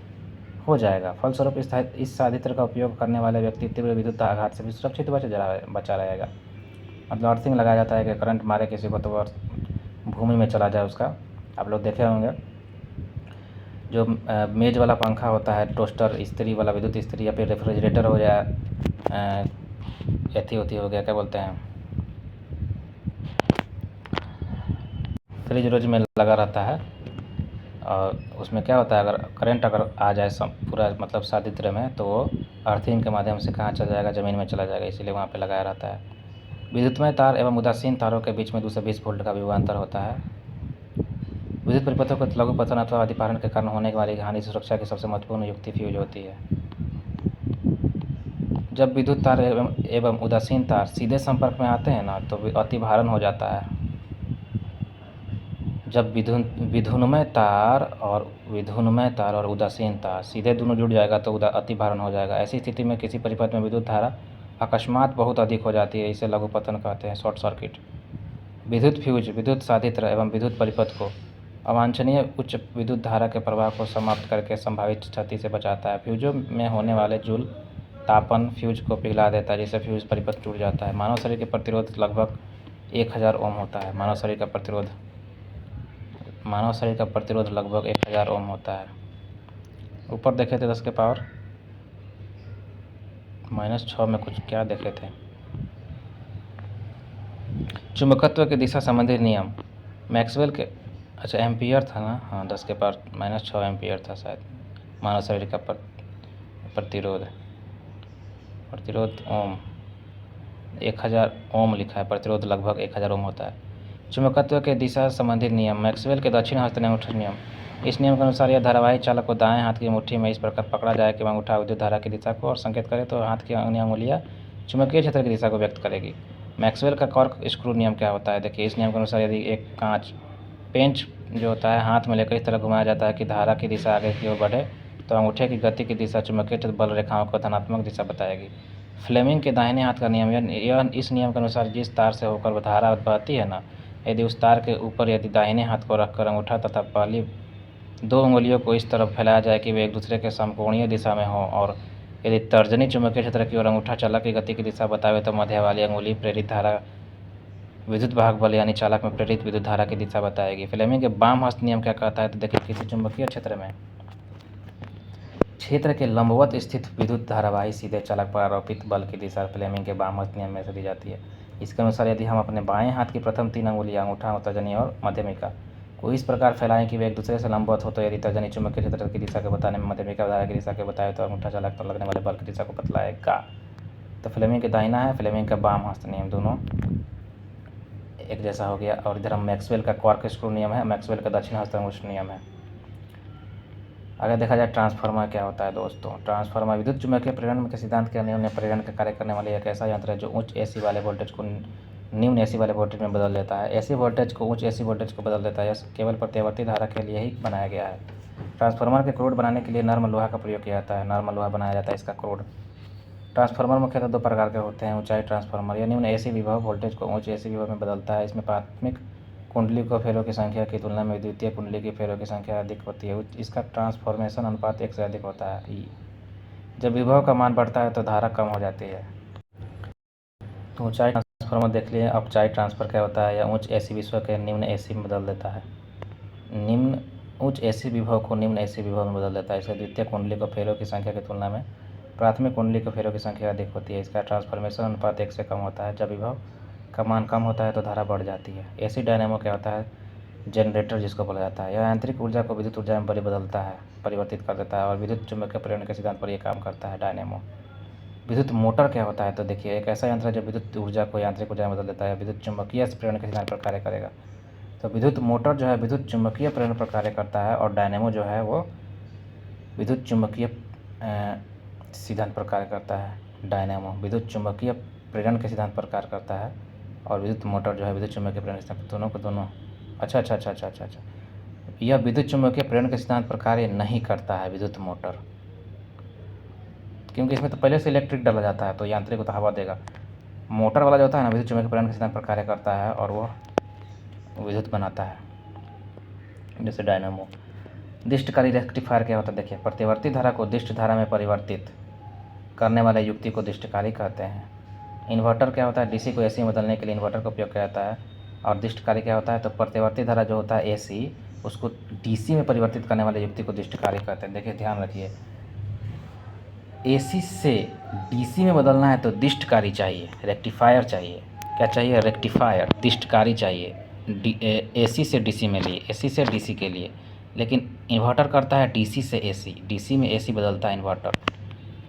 हो जाएगा। फलस्वरूप इस साधित्र का उपयोग करने वाले व्यक्ति तीव्र विद्युत आघात से भी सुरक्षित बचा रहेगा। मतलब अर्थिंग लगाया जाता है कि करंट मारे किसी को तो वह भूमि में चला जाए उसका। आप लोग देखे होंगे जो मेज वाला पंखा होता है, टोस्टर, इस्त्री वाला विद्युत इस्त्री, या फिर रेफ्रिजरेटर हो जाए, एथी होती हो गया, क्या बोलते हैं, फ्रिज रोज में लगा रहता है और उसमें क्या होता है, अगर करंट अगर आ जाए पूरा मतलब सादित्र में, तो वो अर्थिंग के माध्यम से कहाँ चला जाएगा, ज़मीन में चला जाएगा, इसीलिए वहाँ पे लगाया रहता है। विद्युतमय तार एवं उदासीन तारों के बीच में 220 वोल्ट का विभवांतर होता है। विद्युत परिपथों को लघु पतन अथवा अधिपारण के कारण होने वाली हानि से सुरक्षा की सबसे महत्वपूर्ण युक्ति फ्यूज होती है। जब विद्युत तार एवं उदासीन तार सीधे संपर्क में आते हैं ना, तो अतिभारण हो जाता है। जब विधुनमय तार और उदासीन तार सीधे दोनों जुड़ जाएगा तो अतिभारण हो जाएगा। ऐसी स्थिति में किसी परिपथ में विद्युत धारा अकस्मात बहुत अधिक हो जाती है, इसे लघु पतन कहते हैं, शॉर्ट सर्किट। विद्युत फ्यूज विद्युत साधित्र एवं विद्युत परिपथ को अवांछनीय उच्च विद्युत धारा के प्रवाह को समाप्त करके संभावित क्षति से बचाता है। फ्यूजों में होने वाले जूल तापन फ्यूज को पिघला देता है, जिससे फ्यूज परिपथ टूट जाता है। मानव शरीर के प्रतिरोध लगभग 1000 ओम होता है। मानव शरीर का प्रतिरोध लगभग 1000 ओम होता है। ऊपर देखे थे 10 के पावर -6 में कुछ क्या देखे थे, चुंबकत्व के दिशा संबंधी नियम मैक्सवेल के, अच्छा एम्पियर था ना, हाँ 10 के पावर -6 एम्पियर था शायद। मानव शरीर का प्रतिरोध ओम 1000 ओम लिखा है, प्रतिरोध लगभग 1000 ओम होता है। चुंबकत्व के दिशा संबंधी नियम मैक्सवेल के दक्षिण हस्त अंगूठा नियम। इस नियम के अनुसार यह धारावाही चालक को दाएं हाथ की मुट्ठी में इस प्रकार पकड़ा जाए कि अंगूठा विद्युत धारा की दिशा को और संकेत करे तो हाथ की अन्य अंगुलियां चुंबकीय क्षेत्र की दिशा को व्यक्त करेगी। मैक्सवेल का कॉर्क स्क्रू नियम क्या होता है, देखिए इस नियम के अनुसार यदि एक कांच पेंच जो होता है हाथ में लेकर इस तरह घुमाया जाता है कि धारा की दिशा आगे की ओर बढ़े, तो अंगूठे की गति की दिशा चुंबकीय क्षेत्र बल रेखाओं को धनात्मक दिशा बताएगी। फ्लेमिंग के दाहिने हाथ का नियम, यह इस नियम के अनुसार जिस तार से होकर धारा बहती है ना, यदि उस तार के ऊपर यदि दाहिने हाथ को रखकर अंगूठा तथा पहली 2 उंगलियों को इस तरफ फैलाया जाए कि वे एक दूसरे के समकोणीय दिशा में हों, और यदि तर्जनी चुंबकीय क्षेत्र की ओर अंगूठा चालक की गति की दिशा बतावे, तो मध्य वाली अंगुली प्रेरित धारा विद्युत वाहक बल यानी चालक में प्रेरित विद्युत धारा की दिशा बताएगी। फ्लेमिंग के बाम हस्त नियम क्या कहता है, तो देखिए किसी चुंबकीय क्षेत्र के लंबवत स्थित विद्युत धारावाही सीधे चालक पर आरोपित बल की दिशा फ्लेमिंग के बाम हस्त नियम में से दी जाती है। इसके अनुसार यदि हम अपने बाएं हाथ की प्रथम 3 अंगुलियां अंगूठा, तर्जनी और मध्यमिका को इस प्रकार फैलाएं कि वे एक दूसरे से लंबवत हो, तो यदि तर्जनी चुंबकीय क्षेत्र की दिशा को बताने में मध्यमिका धारा की दिशा को बताए, तो अंगूठा चालक पर लगने वाले बल की दिशा को बतलाएगा। तो फ्लेमिंग के दाहिना है, फ्लेमिंग का बाम हस्त नियम, दोनों एक जैसा हो गया। और इधर हम मैक्सवेल का कॉर्क स्क्रू नियम है, मैक्सवेल का दक्षिण हस्त अंगुष्ठ नियम है। अगर देखा जाए ट्रांसफार्मर क्या होता है दोस्तों, ट्रांसफार्मर विद्युत चुम्बकीय प्रेरण के सिद्धांत के अन्योन्य प्रेरण का कार्य करने वाले एक ऐसा यंत्र है जो उच्च एसी वाले वोल्टेज को निम्न एसी वाले वोल्टेज में बदल देता है। एसी वोल्टेज को उच्च एसी वोल्टेज को बदल देता है। यह केवल प्रत्यावर्ती धारा के लिए ही बनाया गया है। ट्रांसफार्मर के क्रोड बनाने के लिए नर्म लोहा का प्रयोग किया जाता है, नर्म लोहा बनाया जाता है इसका क्रोड। ट्रांसफार्मर मुख्यतः 2 प्रकार के होते हैं। ऊंचाई ट्रांसफार्मर, यह निम्न एसी विभव वोल्टेज को उच्च एसी विभव में बदलता है। इसमें प्राथमिक कुंडली को फेरों की संख्या की तुलना में द्वितीय कुंडली की फेरों की संख्या अधिक होती है। इसका ट्रांसफॉर्मेशन अनुपात 1 से अधिक होता है। जब विभव का मान बढ़ता है तो धारा कम हो जाती है। तो ऊंचाई ट्रांसफार्मर देख लिए। अपचाई ट्रांसफर क्या होता है, यह उच्च एसी विभव के निम्न एसी में बदल देता है। उच्च एसी विभव को निम्न एसी विभव में बदल देता है। इसलिए द्वितीय कुंडली को फेरों की संख्या की तुलना में प्राथमिक कुंडली के फेरों की संख्या अधिक होती है। इसका ट्रांसफॉर्मेशन अनुपात 1 से कम होता है। जब विभव का मान कम होता है तो धारा बढ़ जाती है। एसी डायनेमो क्या होता है, जनरेटर जिसको बोला जाता है, यह यांत्रिक ऊर्जा को विद्युत ऊर्जा में परिवर्तित कर देता है और विद्युत चुम्बकीय प्रेरण के सिद्धांत पर यह काम करता है। डायनेमो। विद्युत मोटर क्या होता है, तो देखिए एक ऐसा यंत्र है जो विद्युत ऊर्जा को यांत्रिक ऊर्जा में बदल देता है, विद्युत चुम्बकीय प्रेरण के सिद्धांत पर कार्य करेगा। तो विद्युत मोटर जो है विद्युत चुम्बकीय प्रेरण पर कार्य करता है, और डायनेमो जो है वो विद्युत चुम्बकीय सिद्धांत पर कार्य करता है। डायनेमो विद्युत चुम्बकीय प्रेरण के सिद्धांत पर कार्य करता है, और विद्युत मोटर जो है विद्युत चुम्बकीय प्रेरण के सिद्धांत, दोनों को दोनों। अच्छा। यह विद्युत चुम्बकीय प्रेरण के सिद्धांत पर कार्य नहीं करता है विद्युत मोटर, क्योंकि इसमें तो पहले से इलेक्ट्रिक डाला जाता है, तो यांत्रिक तो हवा देगा। मोटर वाला जो होता है ना, विद्युत चुम्बकीय प्रेरण के सिद्धांत पर कार्य करता है और वो विद्युत बनाता है, जैसे डायनेमो। दिष्टकारी रेक्टिफायर क्या होता है, देखिए प्रतिवर्ती धारा को दिष्ट धारा में परिवर्तित करने वाले युक्ति को दिष्टकारी कहते हैं। इन्वर्टर क्या होता है, डीसी को एसी में बदलने के लिए इन्वर्टर का उपयोग किया जाता है। और दिष्टकारी क्या होता है, तो प्रतिवर्ती धारा जो होता है एसी, उसको डीसी में परिवर्तित करने वाले युक्ति को दिष्टकारी कहते हैं। देखिए ध्यान रखिए, एसी से डीसी में बदलना है तो दिष्टकारी चाहिए, रेक्टिफायर चाहिए। क्या चाहिए, रेक्टिफायर, दिष्टकारी चाहिए। एसी से डीसी में लिए, एसी से डीसी के लिए, लेकिन इन्वर्टर करता है डीसी से एसी, डीसी में एसी बदलता है इन्वर्टर।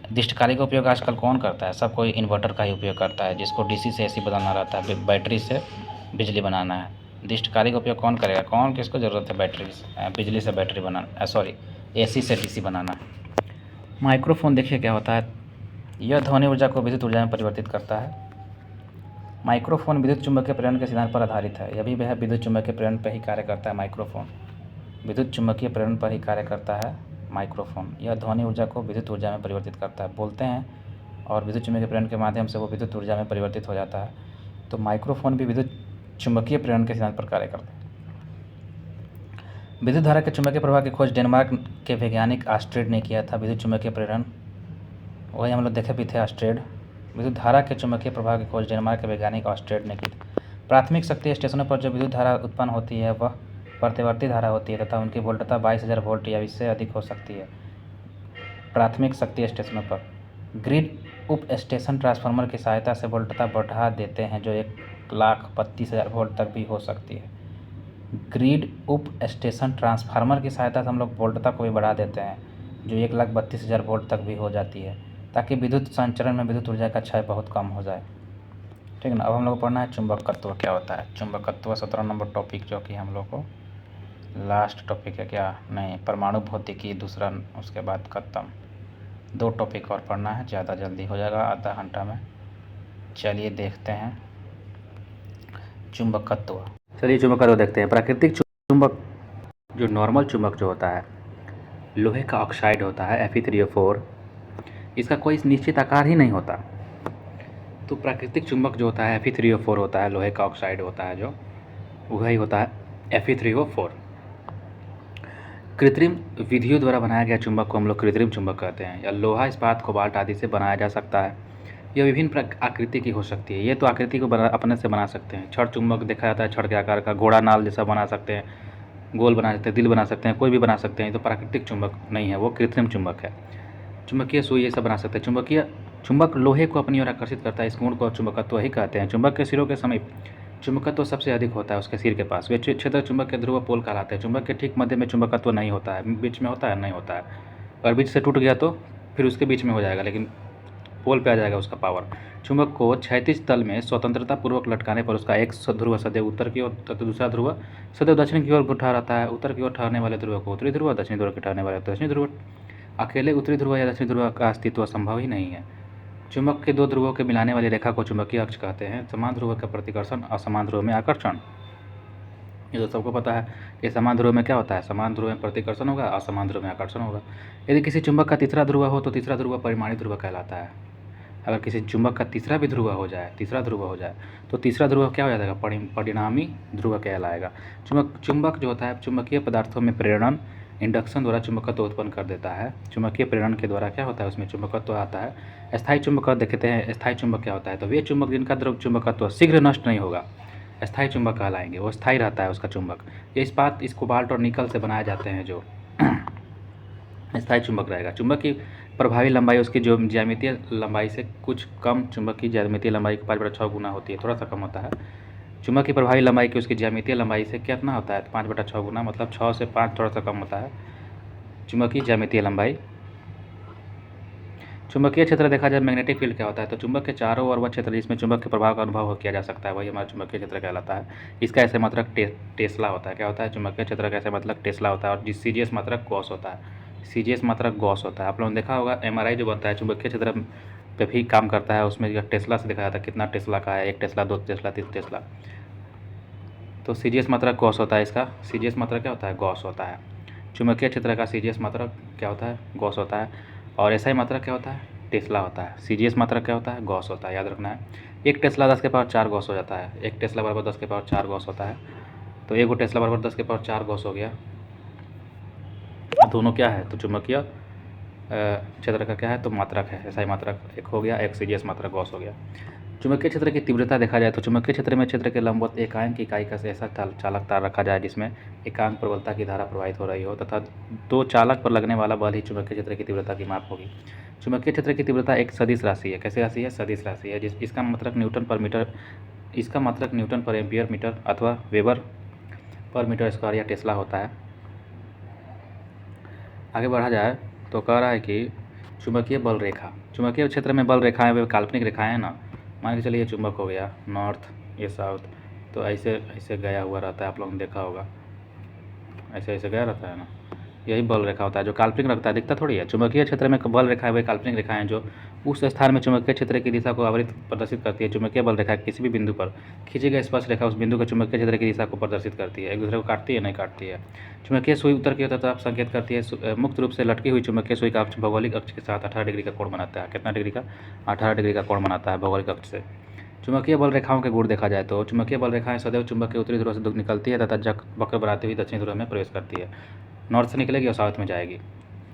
दृष्टिकारी का उपयोग आजकल कौन करता है? सब कोई इन्वर्टर का ही उपयोग करता है, जिसको डीसी से एसी बदलना रहता है, बैटरी से बिजली बनाना है। दृष्टिकारी का उपयोग कौन करेगा? कौन किसको ज़रूरत है बैटरी से, बिजली से बैटरी बनाना, सॉरी एसी से डीसी बनाना है। माइक्रोफोन देखिए क्या होता है, यह ध्वनि ऊर्जा को विद्युत ऊर्जा में परिवर्तित करता है। माइक्रोफोन विद्युत चुम्बकीय प्रेरण के सिद्धांत पर आधारित है, यह भी वह विद्युत चुम्बकीय प्रेरण पर ही कार्य करता है। माइक्रोफोन विद्युत चुम्बकीय प्रेरण पर ही कार्य करता है। माइक्रोफोन यह ध्वनि ऊर्जा को विद्युत ऊर्जा में परिवर्तित करता है। बोलते हैं और विद्युत चुम्बकीय प्रेरण के माध्यम से वो विद्युत ऊर्जा में परिवर्तित हो जाता है। तो माइक्रोफोन भी विद्युत चुम्बकीय प्रेरण के सिद्धांत पर कार्य करता है। विद्युत धारा के चुम्बकीय प्रवाह की खोज डेनमार्क के वैज्ञानिक ऑस्ट्रेड ने किया था। विद्युत चुम्बकीय प्रेरण वही हम लोग देखे भी थे, ऑस्ट्रेड। विद्युत धारा के चुम्बकीय प्रवाह की खोज डेनमार्क के वैज्ञानिक ऑस्ट्रेड ने की थी। प्राथमिक शक्ति स्टेशनों पर जो विद्युत धारा उत्पन्न होती है वह प्रतिवर्ती धारा होती है तथा उनकी वोल्टता 22,000 वोल्ट या इससे अधिक हो सकती है। प्राथमिक शक्ति स्टेशनों पर ग्रिड उप स्टेशन ट्रांसफार्मर की सहायता से वोल्टता बढ़ा देते हैं जो 1,32,000 वोल्ट तक भी हो सकती है। ग्रिड उप स्टेशन ट्रांसफार्मर की सहायता से हम लोग वोल्टता को भी बढ़ा देते हैं जो 1,32,000 वोल्ट तक भी हो जाती है, ताकि विद्युत संचरण में विद्युत ऊर्जा का क्षय बहुत कम हो जाए। ठीक है ना। अब हम लोग को पढ़ना है चुंबकत्व क्या होता है। चुंबकत्व 17 नंबर टॉपिक, जो कि हम लोग को लास्ट टॉपिक है क्या, नहीं, परमाणु भौतिकी दूसरा, उसके बाद खत्म। 2 टॉपिक और पढ़ना है, ज़्यादा जल्दी हो जाएगा आधा घंटा में। चलिए देखते हैं चुंबकत्व। चलिए चुंबकत्व देखते हैं। प्राकृतिक चुंबक, जो नॉर्मल चुंबक जो होता है, लोहे का ऑक्साइड होता है Fe3O4, इसका कोई निश्चित आकार ही नहीं होता। तो प्राकृतिक चुंबक जो होता है Fe3O4 होता है, लोहे का ऑक्साइड होता है जो, वही होता है Fe3O4। कृत्रिम विधियों द्वारा बनाया गया चुंबक को हम लोग कृत्रिम चुंबक कहते हैं। या लोहा, इस्पात, कोबाल्ट आदि से बनाया जा सकता है। यह विभिन्न आकृति की हो सकती है। ये तो आकृति को अपने से बना सकते हैं। छड़ चुंबक देखा जाता है, छड़ के आकार का, घोड़ा नाल जैसा बना सकते हैं, गोल बना सकते हैं, दिल बना सकते हैं, कोई भी बना सकते हैं। तो प्राकृतिक चुंबक नहीं है, वो कृत्रिम चुंबक है। चुंबकीय सुई ये सब बना सकते हैं। चुंबक लोहे को अपनी ओर आकर्षित करता है, इस गुण को चुंबकत्व ही कहते हैं। चुंबक के सिरों के समीप चुंबकत्व सबसे अधिक होता है, उसके सिर के पास। वे क्षेत्र चुंबक के ध्रुव पोल कहलाते हैं। चुंबक के ठीक मध्य में चुंबकत्व नहीं होता है, बीच में होता है, नहीं होता है। अगर बीच से टूट गया तो फिर उसके बीच में हो जाएगा, लेकिन पोल पे आ जाएगा उसका पावर। चुंबक को क्षैतिज तल में स्वतंत्रता पूर्वक लटकाने पर उसका एक ध्रुव सदैव उत्तर की ओर तथा दूसरा ध्रुव सदैव दक्षिण की ओर उठा रहता है। उत्तर की ओर ठहरने वाले ध्रुव को उत्तरी ध्रुव, दक्षिणी ध्रुव के ठहरने वाले दक्षिणी ध्रुव। अकेले उत्तरी ध्रुव या दक्षिणी ध्रुव का अस्तित्व संभव ही नहीं है। चुंबक के 2 ध्रुवों के मिलाने वाली रेखा को चुंबकीय अक्ष कहते हैं। समान ध्रुव का प्रतिकर्षण, असमान ध्रुव में आकर्षण। ये तो सबको पता है कि समान ध्रुव में क्या होता है, समान ध्रुव में प्रतिकर्षण होगा, असमान ध्रुव में आकर्षण होगा। यदि किसी चुंबक का तीसरा ध्रुव हो तो तीसरा ध्रुव परिमाणी ध्रुव कहलाता है। अगर किसी चुंबक का तीसरा भी ध्रुव हो जाए, तो तीसरा ध्रुव क्या हो जाएगा, परिणामी ध्रुव कहलाएगा। चुंबक जो होता है चुंबकीय पदार्थों में प्रेरण, इंडक्शन द्वारा चुंबकत्व उत्पन्न कर देता है। चुंबकीय प्रेरण के द्वारा क्या होता है, उसमें चुंबकत्व आता है। स्थायी चुंबक देखते हैं, स्थायी चुंबक क्या होता है, तो वे चुंबक जिनका द्रव चुंबकत्व शीघ्र नष्ट नहीं होगा, स्थायी चुंबक कहलाएंगे। वो स्थायी रहता है उसका चुंबक। ये इस्पात, इस कोबाल्ट और निकल से बनाए जाते हैं जो स्थायी चुंबक रहेगा। चुंबक की प्रभावी लंबाई उसकी जो ज्यामितीय लंबाई से कुछ कम, चुंबक की ज्यामितीय लंबाई 5/6 गुना होती है, थोड़ा सा कम होता है। चुंबक की प्रभावी लंबाई की उसकी ज्यामितीय लंबाई से कितना होता है, 5/6 गुना, मतलब 6 से 5 थोड़ा सा कम होता है चुंबक की ज्यामितीय लंबाई। चुंबकीय क्षेत्र देखा जाए, मैग्नेटिक फील्ड क्या होता है, तो चुंबक के चारों ओर वह क्षेत्र जिसमें चुंबक के प्रभाव का अनुभव किया जा सकता है, वही हमारा चुंबकीय क्षेत्र कहलाता है। इसका ऐसे मात्रक टेस्ला होता है। क्या होता है, चुंबकीय क्षेत्र का ऐसे मतलब टेस्ला होता है। और CGS मात्रक गॉस होता है। CGS मात्रक गॉस होता है। आप लोगों ने देखा होगा MRI जो बनता है चुंबकीय क्षेत्र पे भी काम करता है, उसमें टेस्ला से दिखाया जाता है कितना टेस्ला का है, 1 टेस्ला, 2 टेस्ला, 3 टेस्ला। तो CGS मात्रक गॉस होता है इसका। CGS मात्रक क्या होता है, गॉस होता है। चुंबकीय क्षेत्र का CGS मात्रक क्या होता है, गॉस होता है। और SI मात्रक क्या होता है, टेस्ला होता है। CGS मात्रक क्या होता है, गॉस होता है, याद रखना है। 1 टेस्ला 10 के पावर 4 गॉस हो जाता है। 1 टेस्ला बराबर 10 के पावर 4 गॉस होता है। तो 1 टेस्ला बराबर 10 के पावर 4 गॉस हो गया। दोनों क्या है, तो चुंबकीय क्षेत्र का क्या है, तो मात्रक है। SI मात्रक एक हो गया, एक CGS मात्रक गॉस हो गया। चुंबकीय क्षेत्र की तीव्रता देखा जाए तो चुंबकीय क्षेत्र में क्षेत्र के लंबवत एकांक की इकाई का ऐसा चालक तार रखा जाए जिसमें एकांक प्रबलता की धारा प्रवाहित हो रही हो तथा 2 चालक पर लगने वाला बल ही चुंबकीय क्षेत्र की तीव्रता की माप होगी। चुंबकीय क्षेत्र की तीव्रता एक सदिश राशि है। कैसे राशि है, सदिश राशि है। इसका मतलब न्यूटन पर मीटर इसका मात्रक न्यूटन पर एम्पियर मीटर अथवा वेबर पर मीटर स्क्वायर या टेस्ला होता है। आगे बढ़ा जाए तो कह रहा है कि चुंबकीय बल रेखा, चुंबकीय क्षेत्र में बल रेखाएं वे काल्पनिक रेखाएं हैं ना। मान के चलिए चुंबक हो गया, नॉर्थ ये साउथ, तो ऐसे ऐसे गया हुआ रहता है, आप लोगों ने देखा होगा, ऐसे ऐसे गया रहता है ना, यही बल रेखा होता है जो काल्पनिक रखता है, दिखता थोड़ी है। चुंबकीय क्षेत्र में बल रेखाएं वे काल्पनिक रेखाएं जो उस स्थान में चुंबकीय क्षेत्र की दिशा को आवृत प्रदर्शित करती है। चुंबकीय बल रेखा किसी भी बिंदु पर खींची गई स्पर्श रेखा उस बिंदु के चुंबकीय क्षेत्र की दिशा को प्रदर्शित करती है, एक दूसरे को काटती है नहीं काटती है। चुंबकीय सुई उत्तर की तरफ संकेत करती है। मुक्त रूप से लटकी हुई चुंबकीय सुई का अक्ष भौगोलिक अक्ष के साथ 18 डिग्री का कोण बनाता है। कितना डिग्री का? 18 डिग्री का कोण बनाता है भौगोलिक अक्ष से। चुंबकीय बल रेखाओं के गुण देखा जाए तो चुंबकीय बल रेखाएं सदैव चुंबक के उत्तरी ध्रुव से निकलती है तथा वक्र बनाती हुई दक्षिणी ध्रुव में प्रवेश करती है। नॉर्थ से निकलेगी और साउथ में जाएगी,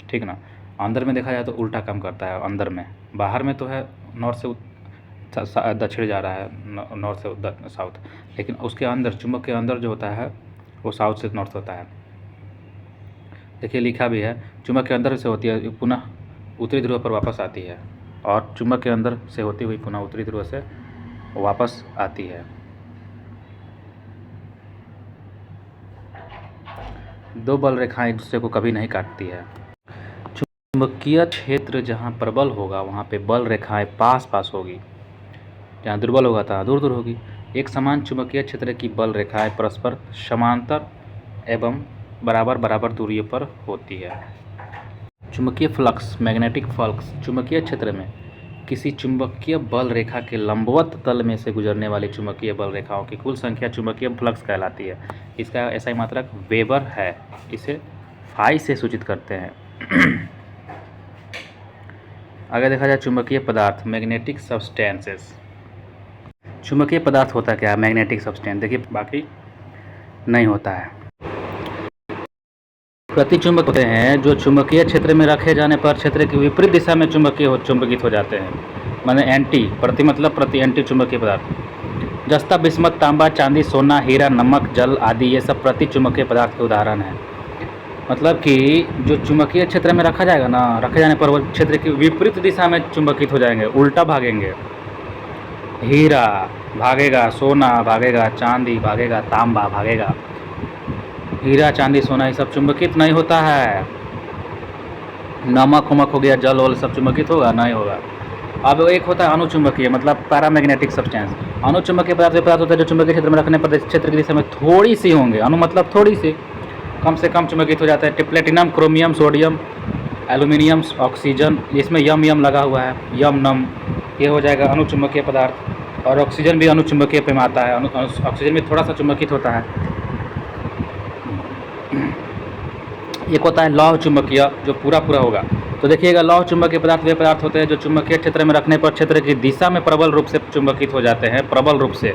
ठीक ना। अंदर में देखा जाए तो उल्टा काम करता है। अंदर में, बाहर में तो है नॉर्थ से दक्षिण जा रहा है, नॉर्थ से साउथ, लेकिन उसके अंदर, चुंबक के अंदर जो होता है वो साउथ से नॉर्थ होता है। देखिए लिखा भी है, चुंबक के अंदर से होती है पुनः उत्तरी ध्रुव पर वापस आती है, और चुंबक के अंदर से होती हुई पुनः उत्तरी ध्रुव से वापस आती है। दो बल रेखाएं एक दूसरे को कभी नहीं काटती है। चुंबकीय क्षेत्र जहाँ प्रबल होगा वहाँ पे बल रेखाएं पास पास होगी, जहाँ दुर्बल होगा तहाँ दूर दूर होगी। एक समान चुंबकीय क्षेत्र की बल रेखाएं परस्पर समांतर एवं बराबर बराबर दूरियों पर होती है। चुंबकीय फ्लक्स, मैग्नेटिक फ्लक्स, चुंबकीय क्षेत्र में किसी चुंबकीय बल रेखा के लंबवत तल में से गुजरने वाली चुंबकीय बल रेखाओं की कुल संख्या चुंबकीय फ्लक्स कहलाती है। इसका SI मात्रक वेबर है, इसे फाई से सूचित करते हैं। आगे देखा जाए चुंबकीय पदार्थ, मैग्नेटिक सब्सटेंसेस। चुंबकीय पदार्थ होता क्या है? Magnetic substance. देखिए बाकी नहीं होता है। प्रतिचुंबक होते हैं जो चुंबकीय क्षेत्र में रखे जाने पर क्षेत्र की विपरीत दिशा में चुंबकित हो जाते हैं। माने एंटी, प्रति मतलब प्रति, एंटी चुंबकीय पदार्थ। जस्ता, बिस्मत, तांबा, चांदी, सोना, हीरा, नमक, जल आदि ये सब प्रति चुंबकीय पदार्थ के उदाहरण हैं। मतलब कि जो चुंबकीय क्षेत्र में रखा जाएगा ना, रखे जाने पर वो क्षेत्र की विपरीत दिशा में चुंबकित हो जाएंगे, उल्टा भागेंगे। हीरा भागेगा, सोना भागेगा, चांदी भागेगा, तांबा भागेगा। हीरा, चांदी, सोना ये सब चुंबकित नहीं होता है। नमक उमक हो गया, जल वल सब चुंबकित होगा? नहीं होगा। अब एक होता है अनुचुंबकीय, मतलब पैरामैग्नेटिक सब्सटेंस। अनुचुंबकीय पदार्थ वे पदार्थ होते हैं जो चुंबकीय क्षेत्र में रखने पर क्षेत्र की दिशा में थोड़ी सी होंगे। अनु मतलब थोड़ी सी, कम से कम चुंबकित हो जाता है। Platinum, chromium, sodium, aluminium, oxygen, इसमें यम लगा हुआ है, यम नम, ये हो जाएगा अनुचुंबकीय पदार्थ। और ऑक्सीजन भी अनुचुंबकीय पे में आता है। ऑक्सीजन भी थोड़ा सा चुंबकित होता है। एक होता है लौह चुंबकीय, जो पूरा होगा। तो देखिएगा, लौह चुंबकीय पदार्थ वे पदार्थ होते हैं जो चुंबकीय क्षेत्र में रखने पर क्षेत्र की दिशा में प्रबल रूप से चुंबकित हो जाते हैं, प्रबल रूप से।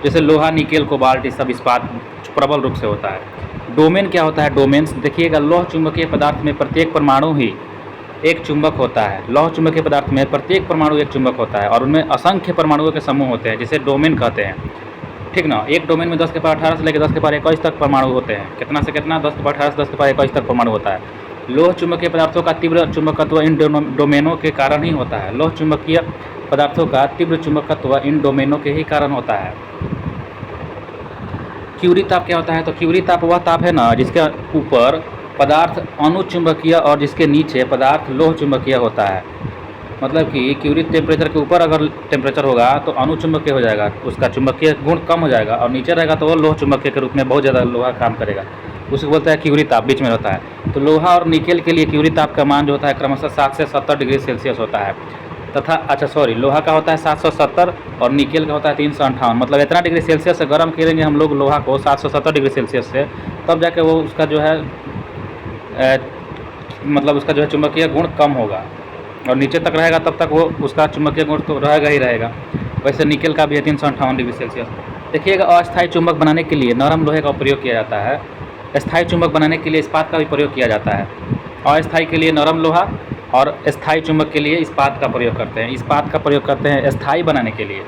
जैसे लोहा, निकेल, कोबाल्ट, ये सब इस्पात प्रबल रूप से होता है। डोमेन क्या होता है? डोमेन्स देखिएगा, लौह चुंबकीय पदार्थ में प्रत्येक परमाणु ही एक चुंबक होता है। लौह चुंबकीय पदार्थ में प्रत्येक परमाणु एक चुंबक होता है और उनमें असंख्य परमाणुओं के समूह होते हैं, जिसे डोमेन कहते हैं, ठीक ना। एक डोमेन में 10 के पावर 18 से लेकर 10 के पावर 21 तक परमाणु होते हैं। कितना से कितना? 10 के पावर 18 से 10 के पावर 21 तक परमाणु होता है। लौह चुंबकीय पदार्थों का तीव्र चुंबकत्व इन डोमेनों के कारण ही होता है। लौह चुंबकीय पदार्थों का तीव्र चुंबकत्व इन डोमेनों के ही कारण होता है। क्यूरी ताप क्या होता है? तो क्यूरी ताप वह ताप है ना जिसके ऊपर पदार्थ अनुचुंबकीय और जिसके नीचे पदार्थ लोह चुंबकीय होता है। मतलब कि क्यूरी टेम्परेचर के ऊपर अगर टेम्परेचर होगा तो अनुचुंबकीय हो जाएगा, उसका चुंबकीय गुण कम हो जाएगा, और नीचे रहेगा तो वो लोह चुंबकीय के रूप में बहुत ज़्यादा लोहा काम करेगा, उसको बोलता है क्यूरी ताप, बीच में होता है। तो लोहा और निकेल के लिए क्यूरी ताप का मान जो होता है क्रमशः 7 से 70 डिग्री सेल्सियस होता है तथा लोहा का होता है 770 और निकेल का होता है 358। मतलब इतना डिग्री सेल्सियस से गर्म करेंगे हम लोग लोहा को 770 डिग्री सेल्सियस से, तब जाके वो उसका जो है मतलब उसका जो है चुंबकीय गुण कम होगा, और नीचे तक रहेगा तब तक वो उसका चुंबकीय गुण तो रहेगा ही रहेगा। वैसे निकेल का भी है 358 डिग्री सेल्सियस। देखिएगा, अस्थायी चुंबक बनाने के लिए नरम लोहे का प्रयोग किया जाता है। स्थायी चुंबक बनाने के लिए इस्पात का भी प्रयोग किया जाता है। अस्थायी के लिए नरम लोहा और स्थायी चुंबक के लिए इस्पात का प्रयोग करते हैं। इस्पात का प्रयोग करते हैं स्थायी बनाने के लिए,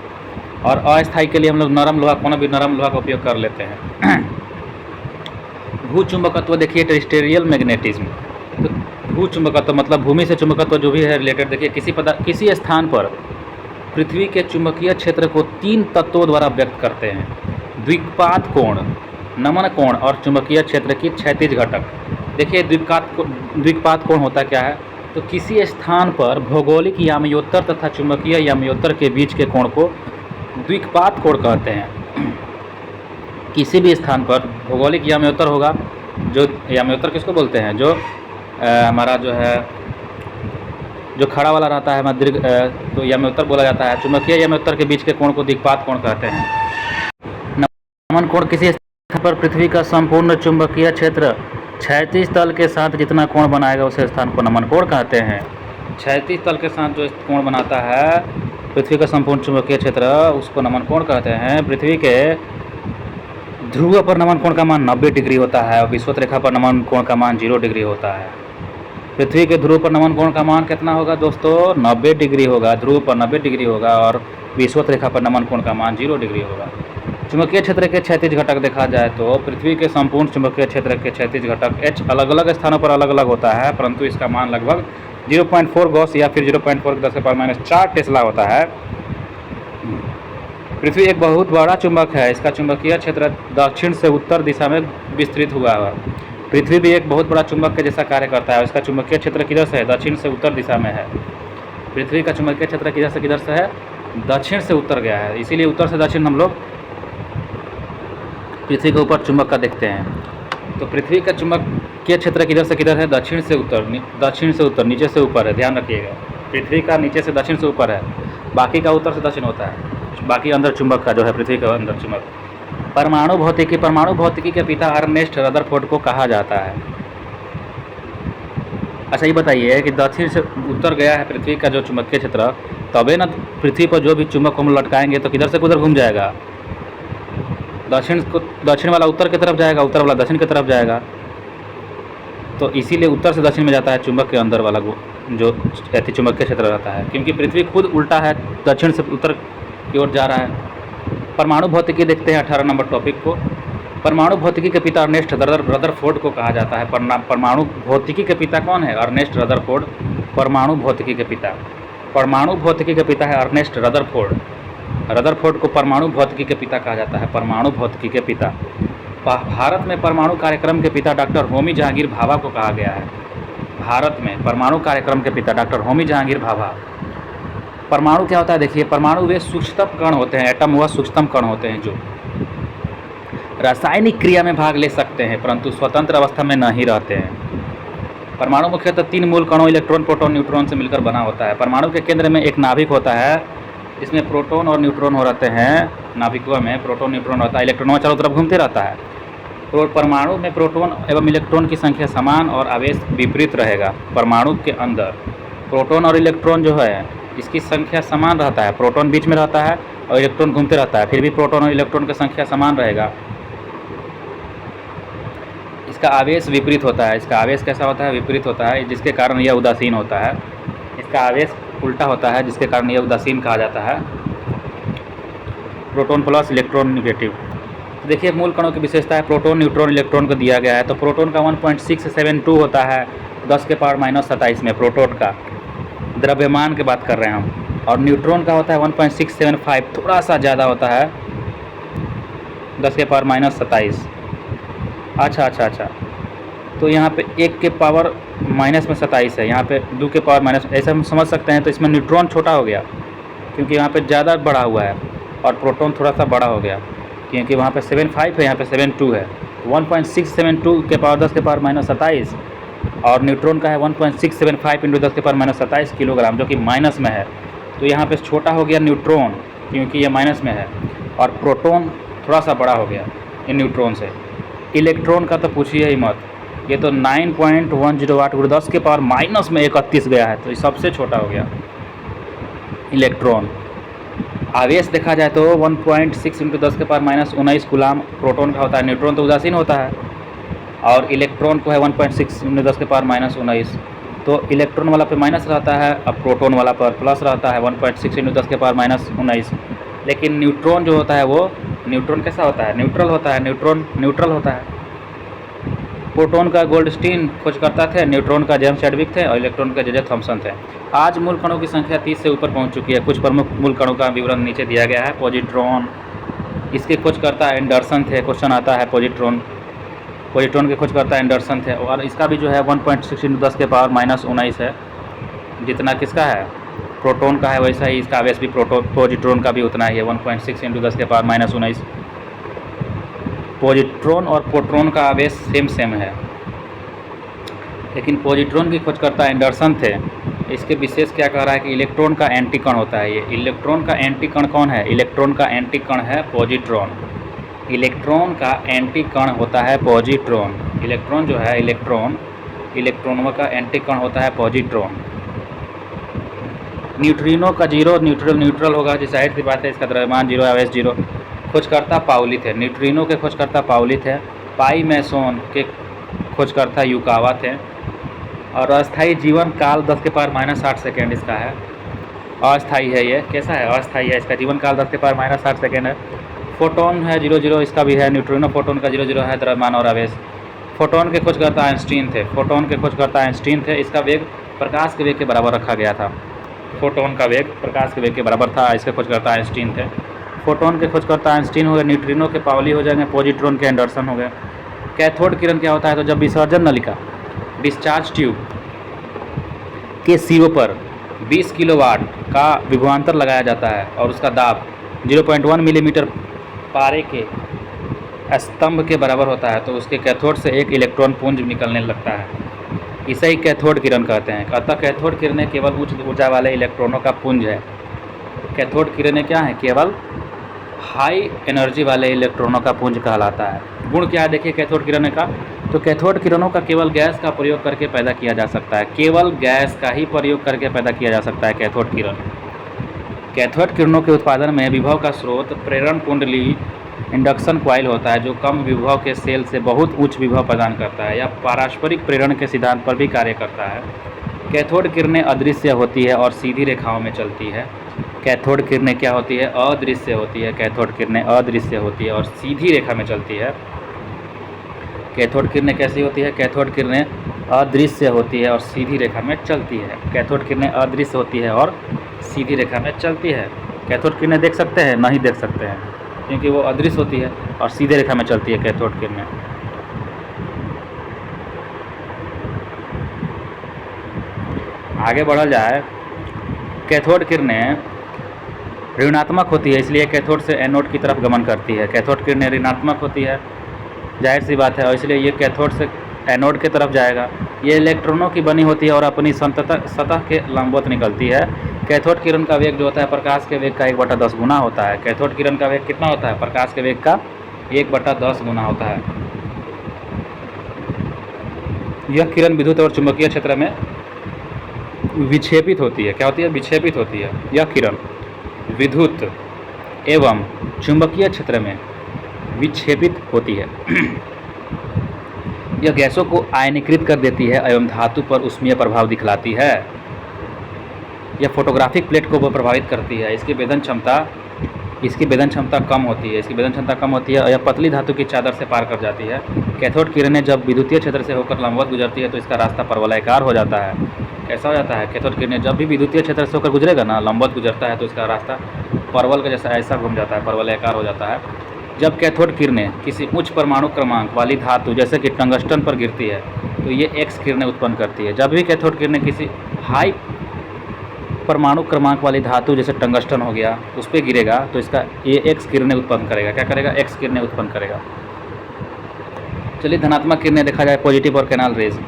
और अस्थायी के लिए हम लोग नरम लोहा, कोनो भी नरम लोहा का उपयोग कर लेते हैं। भू चुंबकत्व देखिए, टेरेस्ट्रियल मैग्नेटिज्म। तो भू चुंबकत्व मतलब भूमि से चुंबकत्व जो भी है रिलेटेड। देखिए, किसी स्थान पर पृथ्वी के चुंबकीय क्षेत्र को 3 तत्वों द्वारा व्यक्त करते हैं: द्विपात कोण, नमन कोण और चुंबकीय क्षेत्र की क्षैतिज घटक। देखिए द्विपात कोण होता क्या है, तो किसी स्थान पर भौगोलिक याम्योत्तर तथा चुंबकीय याम्योत्तर के बीच के कोण को द्विपात कोण कहते हैं। किसी भी स्थान पर भौगोलिक याम्योत्तर होगा, जो याम्योत्तर किसको बोलते हैं, जो हमारा जो है जो खड़ा वाला रहता है दीर्घ, तो याम्योत्तर बोला जाता है। चुंबकीय याम्योत्तर के बीच के कोण को द्विपात कोण कहते हैं। नमन कोण किसी स्थान पर पृथ्वी का संपूर्ण चुंबकीय क्षेत्र क्षैतिज तल के साथ जितना कोण बनाएगा उस स्थान को नमन कोण कहते हैं। क्षैतिज तल के साथ जो कोण बनाता है पृथ्वी का संपूर्ण चुंबकीय क्षेत्र, उसको नमन कोण कहते हैं। पृथ्वी के ध्रुव पर नमन कोण का मान 90 डिग्री होता है और विषुवत रेखा पर नमन कोण का मान 0 डिग्री होता है। पृथ्वी के ध्रुव पर नमन कोण का मान कितना होगा दोस्तों? 90 डिग्री होगा। ध्रुव पर 90 डिग्री होगा और विषुवत रेखा पर नमन कोण का मान 0 डिग्री होगा। चुंबकीय क्षेत्र के क्षैतिज घटक देखा जाए तो पृथ्वी के संपूर्ण चुंबकीय क्षेत्र के क्षैतिज घटक H अलग अलग स्थानों पर अलग अलग होता है, परंतु इसका मान लगभग 0.4 गॉस या फिर 0.4 × 10⁻⁴ टेस्ला होता है। पृथ्वी एक बहुत बड़ा चुंबक है। इसका चुंबकीय क्षेत्र दक्षिण से उत्तर दिशा में विस्तृत हुआ है। पृथ्वी भी एक बहुत बड़ा चुंबक के जैसा कार्य करता है। इसका चुंबकीय क्षेत्र किधर से है? दक्षिण से उत्तर दिशा में है। पृथ्वी का चुंबकीय क्षेत्र किधर से है? दक्षिण से उत्तर गया है, इसीलिए उत्तर से दक्षिण हम लोग पृथ्वी के ऊपर चुंबक का देखते हैं। तो पृथ्वी का चुंबकीय क्षेत्र किधर से किधर है? दक्षिण से उत्तर, नीचे से ऊपर है, ध्यान रखिएगा। पृथ्वी का नीचे से दक्षिण से ऊपर है, बाकी का उत्तर से दक्षिण होता है। बाकी अंदर चुंबक का जो है पृथ्वी का अंदर चुंबक। परमाणु भौतिकी के पिता अर्नेस्ट रदरफोर्ड को कहा जाता है। अच्छा ये बताइए कि दक्षिण से उत्तर गया है पृथ्वी का जो चुंबकीय क्षेत्र, तबे ना पृथ्वी पर जो भी चुंबक हम लटकाएंगे तो किधर से किधर घूम जाएगा? दक्षिण वाला उत्तर की तरफ जाएगा, उत्तर वाला दक्षिण की तरफ जाएगा। तो इसीलिए उत्तर से दक्षिण में जाता है चुंबक के अंदर वाला जो चुंबकीय क्षेत्र रहता है, क्योंकि पृथ्वी खुद उल्टा है, दक्षिण से उत्तर की ओर जा रहा है। परमाणु भौतिकी देखते हैं 18 नंबर टॉपिक को। परमाणु भौतिकी के पिता अर्नेस्ट रदरफोर्ड को कहा जाता है। परमाणु भौतिकी के पिता कौन है? Ernest Rutherford. परमाणु भौतिकी के पिता है अर्नेस्ट रदरफोर्ड। रदरफोर्ड को परमाणु भौतिकी के पिता कहा जाता है। परमाणु भौतिकी के पिता। भारत में परमाणु कार्यक्रम के पिता डॉक्टर होमी जहांगीर भाभा को कहा गया है। भारत में परमाणु कार्यक्रम के पिता डॉक्टर होमी जहांगीर भाभा। परमाणु क्या होता है? देखिए, परमाणु वे सूक्ष्मतम कण होते हैं, एटम वह सूक्ष्मतम कण होते हैं जो रासायनिक क्रिया में भाग ले सकते हैं परंतु स्वतंत्र अवस्था में नहीं रहते हैं। परमाणु मुख्यतः 3 मूल कणों इलेक्ट्रॉन, प्रोटॉन, न्यूट्रॉन से मिलकर बना होता है। परमाणु के केंद्र में एक नाभिक होता है जिसमें प्रोटॉन और न्यूट्रॉन हो रहते हैं। नाभिकों में प्रोटॉन न्यूट्रॉन होता है, इलेक्ट्रॉनों चारों तरफ घूमते रहता है। तो परमाणु में प्रोटॉन एवं इलेक्ट्रॉन की संख्या समान और आवेश विपरीत रहेगा। परमाणु के अंदर प्रोटॉन और इलेक्ट्रॉन जो है इसकी संख्या समान रहता है, प्रोटॉन बीच में रहता है और इलेक्ट्रॉन घूमते रहता है, फिर भी प्रोटॉन और इलेक्ट्रॉन की संख्या समान रहेगा। इसका आवेश विपरीत होता है। इसका आवेश कैसा होता है? विपरीत होता है, जिसके कारण यह उदासीन होता है। इसका आवेश उल्टा होता है, जिसके कारण यह उदासीन कहा जाता है। Proton plus electron negative. तो देखिए मूल कणों की विशेषता है, प्रोटॉन, न्यूट्रॉन, इलेक्ट्रॉन को दिया गया है। तो प्रोटॉन का 1.672 होता है 10⁻⁻27 में, प्रोटॉन का द्रव्यमान की बात कर रहे हैं हम। और न्यूट्रॉन का होता है 1.675, थोड़ा सा ज़्यादा होता है 10⁻⁻27। अच्छा। तो यहाँ पे 1 के पावर माइनस में 27 है, यहाँ पे 2 के पावर माइनस, ऐसा हम समझ सकते हैं। तो इसमें न्यूट्रॉन छोटा हो गया क्योंकि यहाँ पे ज़्यादा बड़ा हुआ है और प्रोटॉन थोड़ा सा बड़ा हो गया क्योंकि वहाँ पे 75 है, यहाँ पे 72 है। 1.672 के पावर 10⁻⁻27 और न्यूट्रॉन का है 1.675 × 10⁻⁻27 किलोग्राम, जो कि माइनस में है। तो यहाँ पे छोटा हो गया न्यूट्रॉन क्योंकि ये माइनस में है और प्रोटॉन थोड़ा सा बड़ा हो गया इन न्यूट्रॉन से। इलेक्ट्रॉन का तो पूछिए ही मत, ये तो 9.108 × 10⁻−31 गया है, तो ये सबसे छोटा हो गया इलेक्ट्रॉन। आवेश देखा जाए तो 1.6 × 10⁻−19 कूलाम प्रोटॉन का होता है। न्यूट्रॉन तो उदासीन होता है और इलेक्ट्रॉन को है 1.6 × 10⁻−19। तो इलेक्ट्रॉन वाला पे माइनस रहता है, अब प्रोटॉन वाला पर प्लस रहता है 1.6 × 10⁻−19। लेकिन न्यूट्रॉन जो होता है वो न्यूट्रॉन कैसा होता है? न्यूट्रल होता है। न्यूट्रॉन न्यूट्रल होता है। प्रोटॉन का गोल्डस्टीन खोजकर्ता थे, न्यूट्रॉन का जेम्स चैडविक थे और इलेक्ट्रॉन का जे थॉमसन थे। आज मूल कणों की संख्या 30 से ऊपर पहुंच चुकी है। कुछ प्रमुख मूल कणों का विवरण नीचे दिया गया है। पॉजिट्रॉन, इसके खोजकर्ता एंडरसन थे। क्वेश्चन आता है पॉजिट्रॉन के खोजकर्ता एंडरसन थे और इसका भी जो है 1.6 × 10⁻⁻19 है, जितना किसका है प्रोटॉन का है वैसा ही इसका आवेश भी पॉजिट्रॉन का भी उतना ही है, 1.6 × 10⁻⁻19। पॉजिट्रॉन और प्रोटॉन का आवेश सेम है, लेकिन पॉजिट्रॉन की खोजकर्ता एंडरसन थे। इसके विशेष क्या कह रहा है कि इलेक्ट्रॉन का एंटी कण होता है। ये इलेक्ट्रॉन का एंटी कण कौन है? इलेक्ट्रॉन का एंटी कण है पॉजिट्रॉन। इलेक्ट्रॉन का एंटी कण होता है पॉजिट्रॉन। इलेक्ट्रॉन जो है इलेक्ट्रॉनों का एंटी कण होता है पॉजिट्रॉन। न्यूट्रिनो का जीरो न्यूट्रल होगा, जिस जाहिर सी बात है इसका द्रव्यमान जीरो, आवेश जीरो। खोजकर्ता पाउली थे। न्यूट्रिनो के खोजकर्ता पाउली थे। पाई मैसोन के खोजकर्ता युकावा थे। और अस्थायी जीवन काल 10⁻⁻60 सेकेंड इसका है। अस्थायी है ये, कैसा है? अस्थायी है, इसका जीवन काल 10⁻⁻60 सेकेंड है। फोटोन है 00, इसका भी है। न्यूट्रिनो फोटोन का 00 है द्रव्यमान और आवेश। फोटोन के खोजकर्ता आइंस्टीन थे। इसका वेग प्रकाश के वेग के बराबर रखा गया था। फोटोन का वेग प्रकाश के वेग के बराबर था। इसके खोजकर्ता आइंस्टीन थे। फोटोन के खोजकर्ता आइंस्टीन हो गए, न्यूट्रिनो के पाउली हो जाएंगे, पॉजिट्रॉन के एंडरसन हो गए। कैथोड किरण क्या होता है? तो जब विसर्जन नलिका, डिस्चार्ज ट्यूब के सिरों पर 20 किलोवाट का विभवांतर लगाया जाता है और उसका दाब 0.1 मिलीमीटर पारे के स्तंभ के बराबर होता है, तो उसके कैथोड से एक इलेक्ट्रॉन पुंज निकलने लगता है। इसे ही कैथोड किरण कहते हैं। अतः कैथोड किरणें केवल उच्च ऊर्जा वाले इलेक्ट्रॉनों का पुंज है। कैथोड किरणें क्या है? केवल हाई एनर्जी वाले इलेक्ट्रॉनों का पुंज कहलाता है। गुण क्या है देखिए कैथोड किरणें का? तो कैथोड किरणों का केवल गैस का प्रयोग करके पैदा किया जा सकता है। केवल गैस का ही प्रयोग करके पैदा किया जा सकता है कैथोड किरण। कैथोड किरणों के उत्पादन में विभव का स्रोत प्रेरण कुंडली इंडक्शन कॉइल होता है, जो कम विभव के सेल से बहुत उच्च विभव प्रदान करता है। यह पारस्परिक प्रेरण के सिद्धांत पर भी कार्य करता है। कैथोड किरणें अदृश्य होती है और सीधी रेखाओं में चलती है। कैथोड किरणें क्या होती है? अदृश्य होती है। कैथोड किरणें अदृश्य होती है और सीधी रेखा में चलती है। कैथोड किरणें कैसी होती है? कैथोड किरणें अदृश्य होती है और सीधी रेखा में चलती है। कैथोड किरणें अदृश्य होती है और सीधी रेखा में चलती है। कैथोड किरणें देख सकते हैं? नहीं देख सकते हैं, क्योंकि वो अदृश्य होती है और सीधे रेखा में चलती है कैथोड किरणें। आगे बढ़ा जाए, कैथोड किरणें ऋणात्मक होती है, इसलिए कैथोड से एनोड की तरफ गमन करती है। कैथोड किरणें ऋणात्मक होती है, जाहिर सी बात है, और इसलिए ये कैथोड से एनोड की तरफ जाएगा। ये इलेक्ट्रॉनों की बनी होती है और अपनी सतह के लंबवत निकलती है। कैथोड किरण का वेग जो होता है प्रकाश के वेग का 1/10 गुना होता है। कैथोड किरण का वेग कितना होता है? प्रकाश के वेग का 1/10 गुना होता है। यह किरण विद्युत और चुंबकीय क्षेत्र में विक्षेपित होती है। क्या होती है? विक्षेपित होती है। यह किरण विद्युत एवं चुंबकीय क्षेत्र में विक्षेपित होती है। यह गैसों को आयनीकृत कर देती है एवं धातु पर ऊष्मीय प्रभाव दिखलाती है। यह फोटोग्राफिक प्लेट को प्रभावित करती है। इसकी वेदन क्षमता कम होती है। और यह पतली धातु की चादर से पार कर जाती है। कैथोड किरणें जब विद्युतीय क्षेत्र से होकर लंबवत गुजरती है तो इसका रास्ता परवलयाकार हो जाता है। कैसा हो जाता है? कैथोड किरणें जब भी विद्युतीय क्षेत्र से होकर गुजरेगा ना, लंबवत गुजरता है, तो इसका रास्ता परवल का जैसा ऐसा घूम जाता है, परवलयाकार हो जाता है। जब कैथोड किरणें किसी उच्च परमाणु क्रमांक वाली धातु जैसे कि टंगस्टन पर गिरती है तो ये एक्स किरणें उत्पन्न करती है। जब भी कैथोड किरणें किसी हाई परमाणु क्रमांक वाली धातु जैसे टंगस्टन हो गया उस पर गिरेगा तो इसका ये एक्स किरणें उत्पन्न करेगा। क्या करेगा? एक्स किरणें उत्पन्न करेगा। चलिए धनात्मक किरणें देखा जाए, पॉजिटिव और कैनाल रेज।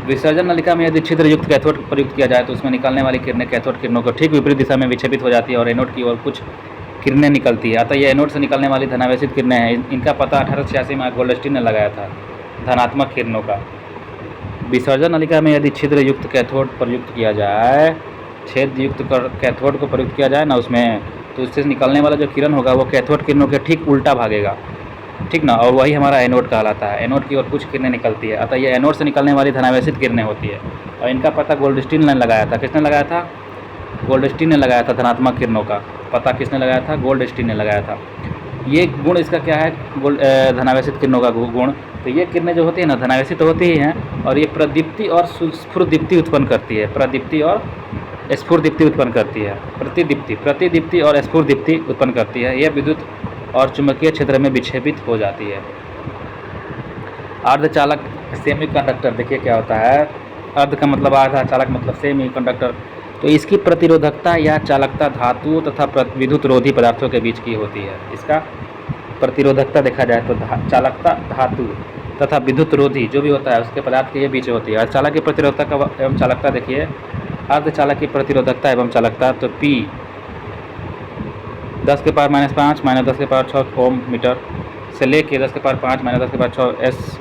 विसर्जन नलिका में यदि छिद्र युक्त कैथोड प्रयुक्त किया जाए तो उसमें निकलने वाली किरणें कैथोड किरणों को ठीक विपरीत दिशा में विक्षेपित हो जाती है और एनोड की ओर कुछ किरणें निकलती है। अतः ये एनोड से निकलने वाली धनावेशित किरणें हैं। इनका पता 1886 में गोल्डस्टीन ने लगाया था, धनात्मक किरणों का। विसर्जन नलिका में यदि छिद्र युक्त कैथोड प्रयुक्त किया जाए, छेद युक्त कैथोड को प्रयुक्त किया जाए ना उसमें, तो उससे निकलने वाला जो किरण होगा वो कैथोड किरणों के ठीक उल्टा भागेगा, ठीक ना, और वही हमारा एनोड कहलाता है। एनोड की ओर कुछ किरणें निकलती है, अतः ये एनोड से निकलने वाली धनावेशित किरणें होती है। और इनका पता गोल्डस्टीन ने लगाया था। किसने लगाया था? गोल्डस्टीन ने लगाया था। धनात्मक किरणों का पता किसने लगाया था? गोल्डस्टीन ने लगाया था। ये गुण इसका क्या है, धनावेशित किरणों का गुण। तो ये किरणें जो होती है ना धनावेशित तो होती ही हैं, और ये प्रदीप्ति और स्फुरदीप्ति उत्पन्न करती है। प्रदीप्ति और स्फुरदीप्ति उत्पन्न करती है। प्रतिदीप्ति और स्फुरदीप्ति उत्पन्न करती है। यह विद्युत और चुंबकीय क्षेत्र में विक्षेपित हो जाती है। अर्धचालक सेमीकंडक्टर देखिए क्या होता है। अर्ध का मतलब अर्धचालक मतलब सेमीकंडक्टर। तो इसकी प्रतिरोधकता या चालकता धातुओं तथा विद्युत रोधी पदार्थों के बीच की होती है। इसका प्रतिरोधकता देखा जाए तो चालकता धातु तथा विद्युत रोधी जो भी होता है उसके पदार्थ के बीच होती है। अर्धचालक की प्रतिरोधकता एवं चालकता देखिए, अर्धचालक की प्रतिरोधकता एवं चालकता तो P 10 के पावर -5 - 10 के पावर 6 ओम मीटर से लेके 10 के पावर 5 - 10 के power 6 S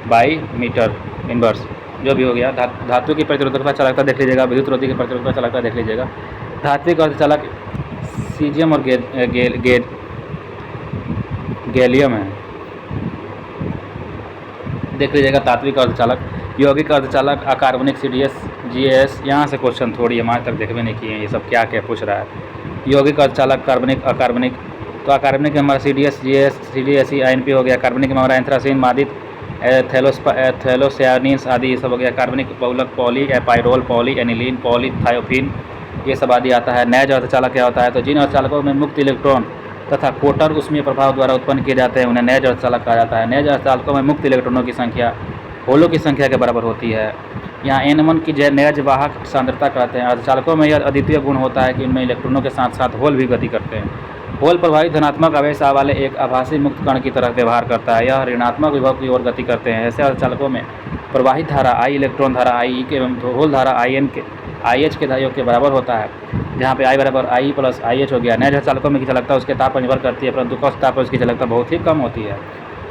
by metre inverse जो भी हो गया। धातु की प्रतिरोधकता चालकता देख लीजिएगा, विद्युत रोधी की प्रतिरोधकता चालकता देख लीजिएगा। धात्विक अर्धचालक सीजियम और गैलियम है, देख लीजिएगा। तात्विक अर्धचालक, यौगिक अर्धचालक अकार्बनिक CdS GaS। यहाँ से क्वेश्चन थोड़ी हमारे तक देखबे नहीं किए हैं, ये सब क्या क्या पूछ रहा है। यौगिक अर्धचालक कार्बनिक अकार्बनिक, तो अकार्बनिक में हमारा CdS GaS CdSe InP हो गया। कार्बनिक में हमारा एंथ्रासीन मादित थैलोसियानिन्स आदि ये सब हो गया। कार्बनिक बहुलक poly pyrrole poly aniline poly thiophene ये सब आदि आता है। नैज अर्धचालक क्या होता है, तो जिन अर्धचालकों में मुक्त इलेक्ट्रॉन तथा कोटर उष्मीय प्रभाव द्वारा उत्पन्न किए जाते हैं उन्हें नैज अर्धचालक कहा जाता है। नैज अर्धचालकों में मुक्त इलेक्ट्रॉनों की संख्या होलों की संख्या के बराबर होती है। यहाँ N1 की नैज वाहक सांद्रता कहते हैं। अर्धचालकों में यह अद्वितीय गुण होता है कि इनमें इलेक्ट्रॉनों के साथ साथ होल भी गति करते हैं। होल प्रभावित धनात्मक आवेश वाले एक आभासी मुक्त कण की तरह व्यवहार करता है। यह ऋणात्मक विभव की ओर गति करते हैं। ऐसे अर्धचालकों में प्रवाहित धारा I इलेक्ट्रॉन धारा I के एवं होल धारा IN के IH के योग के बराबर होता है, जहाँ पे I बराबर I + IH हो गया। नैज अर्धचालकों में की चालकता उसके ताप पर निर्भर करती है, परंतु कक्ष ताप पर उसकी चालकता बहुत ही कम होती है।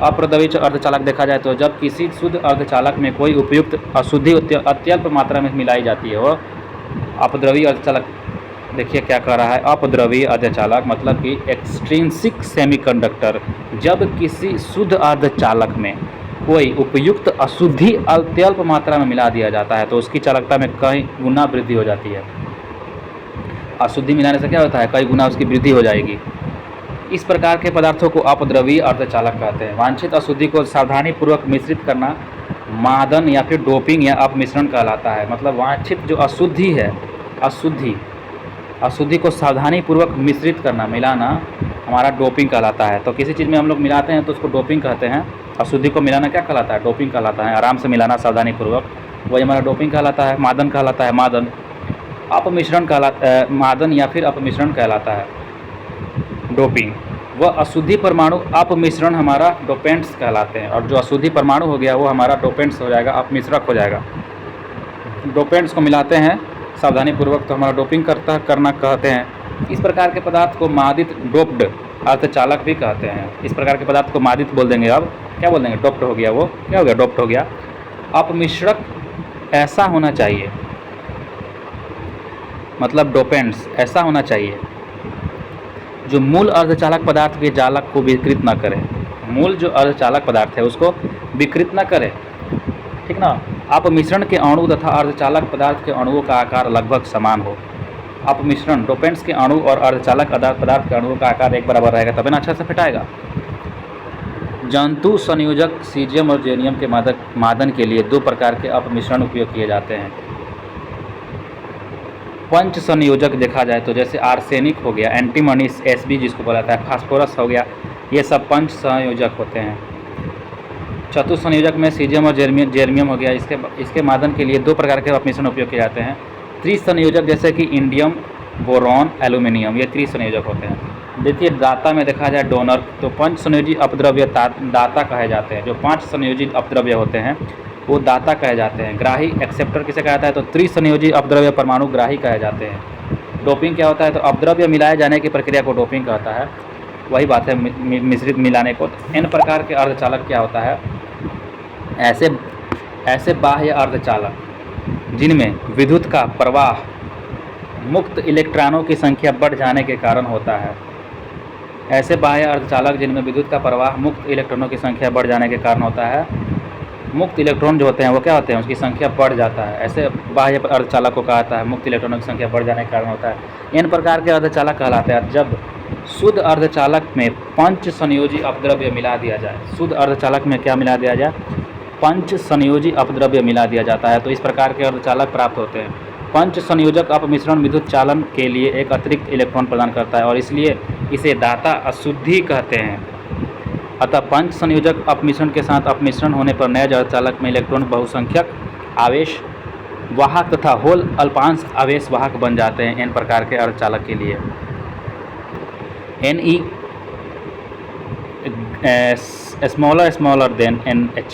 अप्रदविच अर्धचालक देखा जाए तो जब किसी शुद्ध अर्धचालक में कोई उपयुक्त अशुद्धि अत्यल्प मात्रा में मिलाई जाती है वो अपद्रवीय अर्धचालक। देखिए क्या कह रहा है, अपद्रवीय अर्धचालक मतलब कि एक्सट्रिंसिक सेमीकंडक्टर। जब किसी शुद्ध अर्धचालक में कोई उपयुक्त अशुद्धि अत्यल्प मात्रा में मिला दिया जाता है तो उसकी चालकता में कई गुना वृद्धि हो जाती है। अशुद्धि मिलाने से क्या होता है, कई गुना उसकी वृद्धि हो जाएगी। इस प्रकार के पदार्थों को अपद्रवीय अर्धचालक कहते हैं। वांछित अशुद्धि को सावधानीपूर्वक मिश्रित करना मादन या फिर डोपिंग या अपमिश्रण कहलाता है। मतलब वांछित जो अशुद्धि है, अशुद्धि को सावधानीपूर्वक मिश्रित करना, मिलाना हमारा डोपिंग कहलाता है। तो किसी चीज़ में हम लोग मिलाते हैं तो उसको डोपिंग कहते हैं। अशुद्धि को मिलाना क्या कहलाता है, डोपिंग कहलाता है। आराम से मिलाना सावधानीपूर्वक, वही हमारा डोपिंग कहलाता है। मादन कहलाता है, मादन। अपमिश्रण कहलाता, मादन या फिर अपमिश्रण कहलाता है डोपिंग। वह अशुद्धि परमाणु अपमिश्रण हमारा डोपेंट्स कहलाते हैं, और जो अशुद्धि परमाणु हो गया वो हमारा डोपेंट्स हो जाएगा, अपमिश्रक हो जाएगा। डोपेंट्स को मिलाते हैं सावधानीपूर्वक तो हमारा डोपिंग करना कहते हैं। इस प्रकार के पदार्थ को मादित डोप्ड अर्धचालक भी कहते हैं। इस प्रकार के पदार्थ को मादित बोल देंगे। अब क्या बोल देंगे, डोप्ड हो गया, वो क्या हो गया, डोप्ड हो गया। अपमिश्रक ऐसा होना चाहिए, मतलब डोपेंट्स ऐसा होना चाहिए जो मूल अर्धचालक पदार्थ के जालक को विकृत न करे। मूल जो अर्धचालक पदार्थ है उसको विकृत न करे, ठीक ना। अपमिश्रण के अणु तथा अर्धचालक पदार्थ के अणुओं का आकार लगभग समान हो। अपमिश्रण डोपेंट्स के अणु और अर्धचालक पदार्थ के अणुओं का आकार एक बराबर रहेगा, तभी ना अच्छा से फिटाएगा। जंतु संयोजक सीजियम और जेनियम के मादन के लिए दो प्रकार के अपमिश्रण उपयोग किए जाते हैं। पंच संयोजक देखा जाए तो जैसे आर्सेनिक हो गया, एंटीमनी Sb जिसको बोला जाता है, फास्फोरस हो गया, ये सब पंच संयोजक होते हैं। चतुर्थ संयोजक में सीजियम और जर्मियम हो गया, इसके मादन के लिए दो प्रकार के अपमिश्रण उपयोग किए जाते हैं। त्रिसंयोजक जैसे कि इंडियम, बोरॉन, एल्यूमिनियम, ये त्रिसंयोजक होते हैं। देखिए दाता में देखा जाए डोनर, तो पंच संयोजी अपद्रव्य दाता कहे जाते हैं। जो 5 संयोजित अपद्रव्य होते हैं वो दाता कहे जाते हैं। ग्राही एक्सेप्टर किसे कहा जाता है, तो त्रिसंयोजी अपद्रव्य परमाणु ग्राही कहे जाते हैं। डोपिंग क्या होता है, तो अपद्रव्य मिलाए जाने की प्रक्रिया को डोपिंग कहता है। वही बात है मिश्रित मिलाने को। इन प्रकार के अर्धचालक क्या होता है, ऐसे बाह्य अर्धचालक जिनमें विद्युत का प्रवाह मुक्त इलेक्ट्रॉनों की संख्या बढ़ जाने के कारण होता है। ऐसे बाह्य अर्धचालक जिनमें विद्युत का प्रवाह मुक्त इलेक्ट्रॉनों की संख्या बढ़ जाने के कारण होता है। मुक्त इलेक्ट्रॉन जो होते हैं वो क्या होते हैं, उसकी संख्या बढ़ जाता है। ऐसे बाह्य अर्धचालक को कहा जाता है मुक्त इलेक्ट्रॉनों की संख्या बढ़ जाने के कारण होता है। इन प्रकार के अर्धचालक कहलाते हैं जब शुद्ध अर्धचालक में पंच संयोजी अपद्रव्य मिला दिया जाए। शुद्ध अर्धचालक में क्या मिला दिया जाए? पंच संयोजी अपद्रव्य मिला दिया जाता है तो इस प्रकार के अर्धचालक प्राप्त होते हैं। पंच संयोजक अपमिश्रण विद्युत चालन के लिए एक अतिरिक्त इलेक्ट्रॉन प्रदान करता है और इसलिए इसे दाता अशुद्धि कहते हैं। अतः पंच संयोजक अपमिश्रण के साथ अपमिश्रण होने पर नए अर्धचालक में इलेक्ट्रॉन बहुसंख्यक आवेश वाहक तथा होल अल्पांश आवेश वाहक बन जाते हैं। एन प्रकार के अर्धचालक के लिए Ne smaller than NH,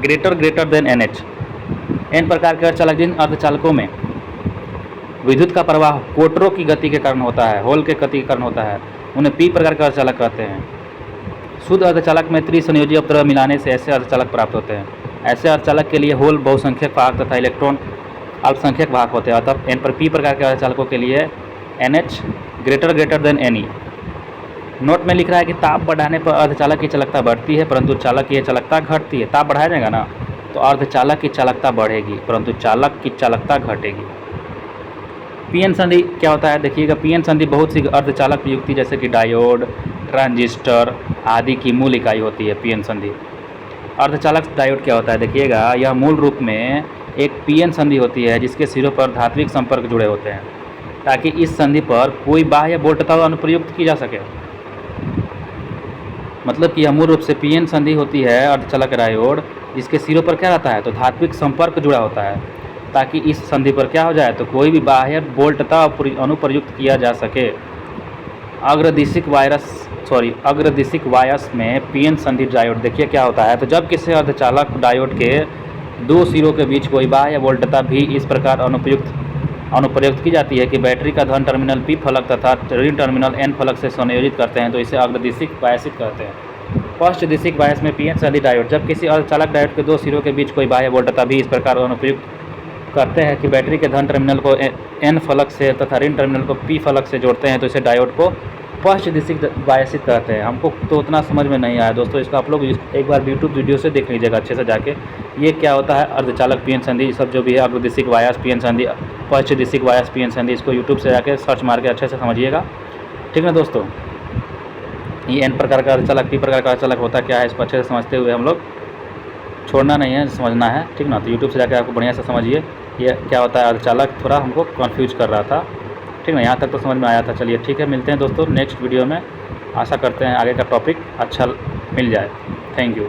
greater than NH। N प्रकार के अर्धचालक जिन अर्धचालकों में विद्युत का प्रवाह कोटरों की गति के कारण होता है, होल के गति के कारण होता है, उन्हें पी प्रकार के अर्धचालक कहते हैं। शुद्ध अर्धचालक में त्रिसंयोजी अपद्रव्य मिलाने से ऐसे अर्धचालक प्राप्त होते हैं। ऐसे अर्धचालक के लिए होल बहुसंख्यक वाहक तथा इलेक्ट्रॉन अल्पसंख्यक वाहक होते हैं। अतः एन पर पी प्रकार के अर्धचालकों के लिए NH greater than Ne। Note में लिख रहा है कि ताप बढ़ाने पर अर्धचालक की चालकता बढ़ती है परंतु चालक की चालकता घटती है। ताप बढ़ाया जाएगा ना तो अर्धचालक की चालकता बढ़ेगी परंतु चालक की चालकता घटेगी। पीएन संधि क्या होता है देखिएगा। पीएन संधि बहुत सी अर्धचालक युक्ति जैसे कि डायोड, ट्रांजिस्टर आदि की मूल इकाई होती है। पीएन संधि अर्धचालक डायोड क्या होता है देखिएगा। यह मूल रूप में एक पीएन संधि होती है जिसके सिरों पर धात्विक संपर्क जुड़े होते हैं ताकि इस संधि पर कोई बाह्य वोल्टता अनुप्रयुक्त की जा सके। मतलब कि यह मूल रूप से पीएन संधि होती है अर्धचालक डायोड जिसके सिरों पर क्या रहता है तो धात्विक संपर्क जुड़ा होता है ताकि इस संधि पर क्या हो जाए तो कोई भी बाह्य वोल्टता अनुप्रयुक्त किया जा सके। अग्रदिशिक वायस में पीएन संधि डायोड देखिए क्या होता है। तो जब किसी अर्धचालक डायोड के दो सिरों के बीच कोई बाह्य वोल्टता भी इस प्रकार अनुप्रयुक्त की जाती है कि बैटरी का धन टर्मिनल पी फलक तथा ऋण टर्मिनल एन फलक से संयोजित करते हैं तो इसे अग्रदिशिक वायसित कहते हैं। पश्चदिशिक वायस में पीएन संधि डायोड जब किसी अर्धचालक डायोड के दो सिरों के बीच कोई बाह्य वोल्टता भी इस प्रकार अनुप्रयुक्त करते हैं कि बैटरी के धन टर्मिनल को एन फलक से तथा ऋण टर्मिनल को पी फलक से जोड़ते हैं तो इसे डायोड को पश्चदिशिक वायसित कहते हैं। हमको तो उतना समझ में नहीं आया दोस्तों, इसका आप लोग एक बार यूट्यूब वीडियो से देख लीजिएगा अच्छे से जाके। ये क्या होता है अर्धचालक पीएन संधि सब जो भी है अग्रदिशिक वायस पीएन संधि, पश्चदिशिक वायस पीएन संधि, इसको यूट्यूब से जाके सर्च मार के अच्छे से समझिएगा। ठीक है दोस्तों, ये एन प्रकार का अर्धचालक पी प्रकार का अर्धचालक होता क्या है इसको अच्छे से समझते हुए हम लोग छोड़ना नहीं है, समझना है। ठीक ना, तो यूट्यूब से जाकर आपको बढ़िया से समझिए ये क्या होता है अर्धचालक। थोड़ा हमको कन्फ्यूज कर रहा था। ठीक ना, यहाँ तक तो समझ में आया था। चलिए ठीक है, मिलते हैं दोस्तों नेक्स्ट वीडियो में। आशा करते हैं आगे का टॉपिक अच्छा मिल जाए। Thank you.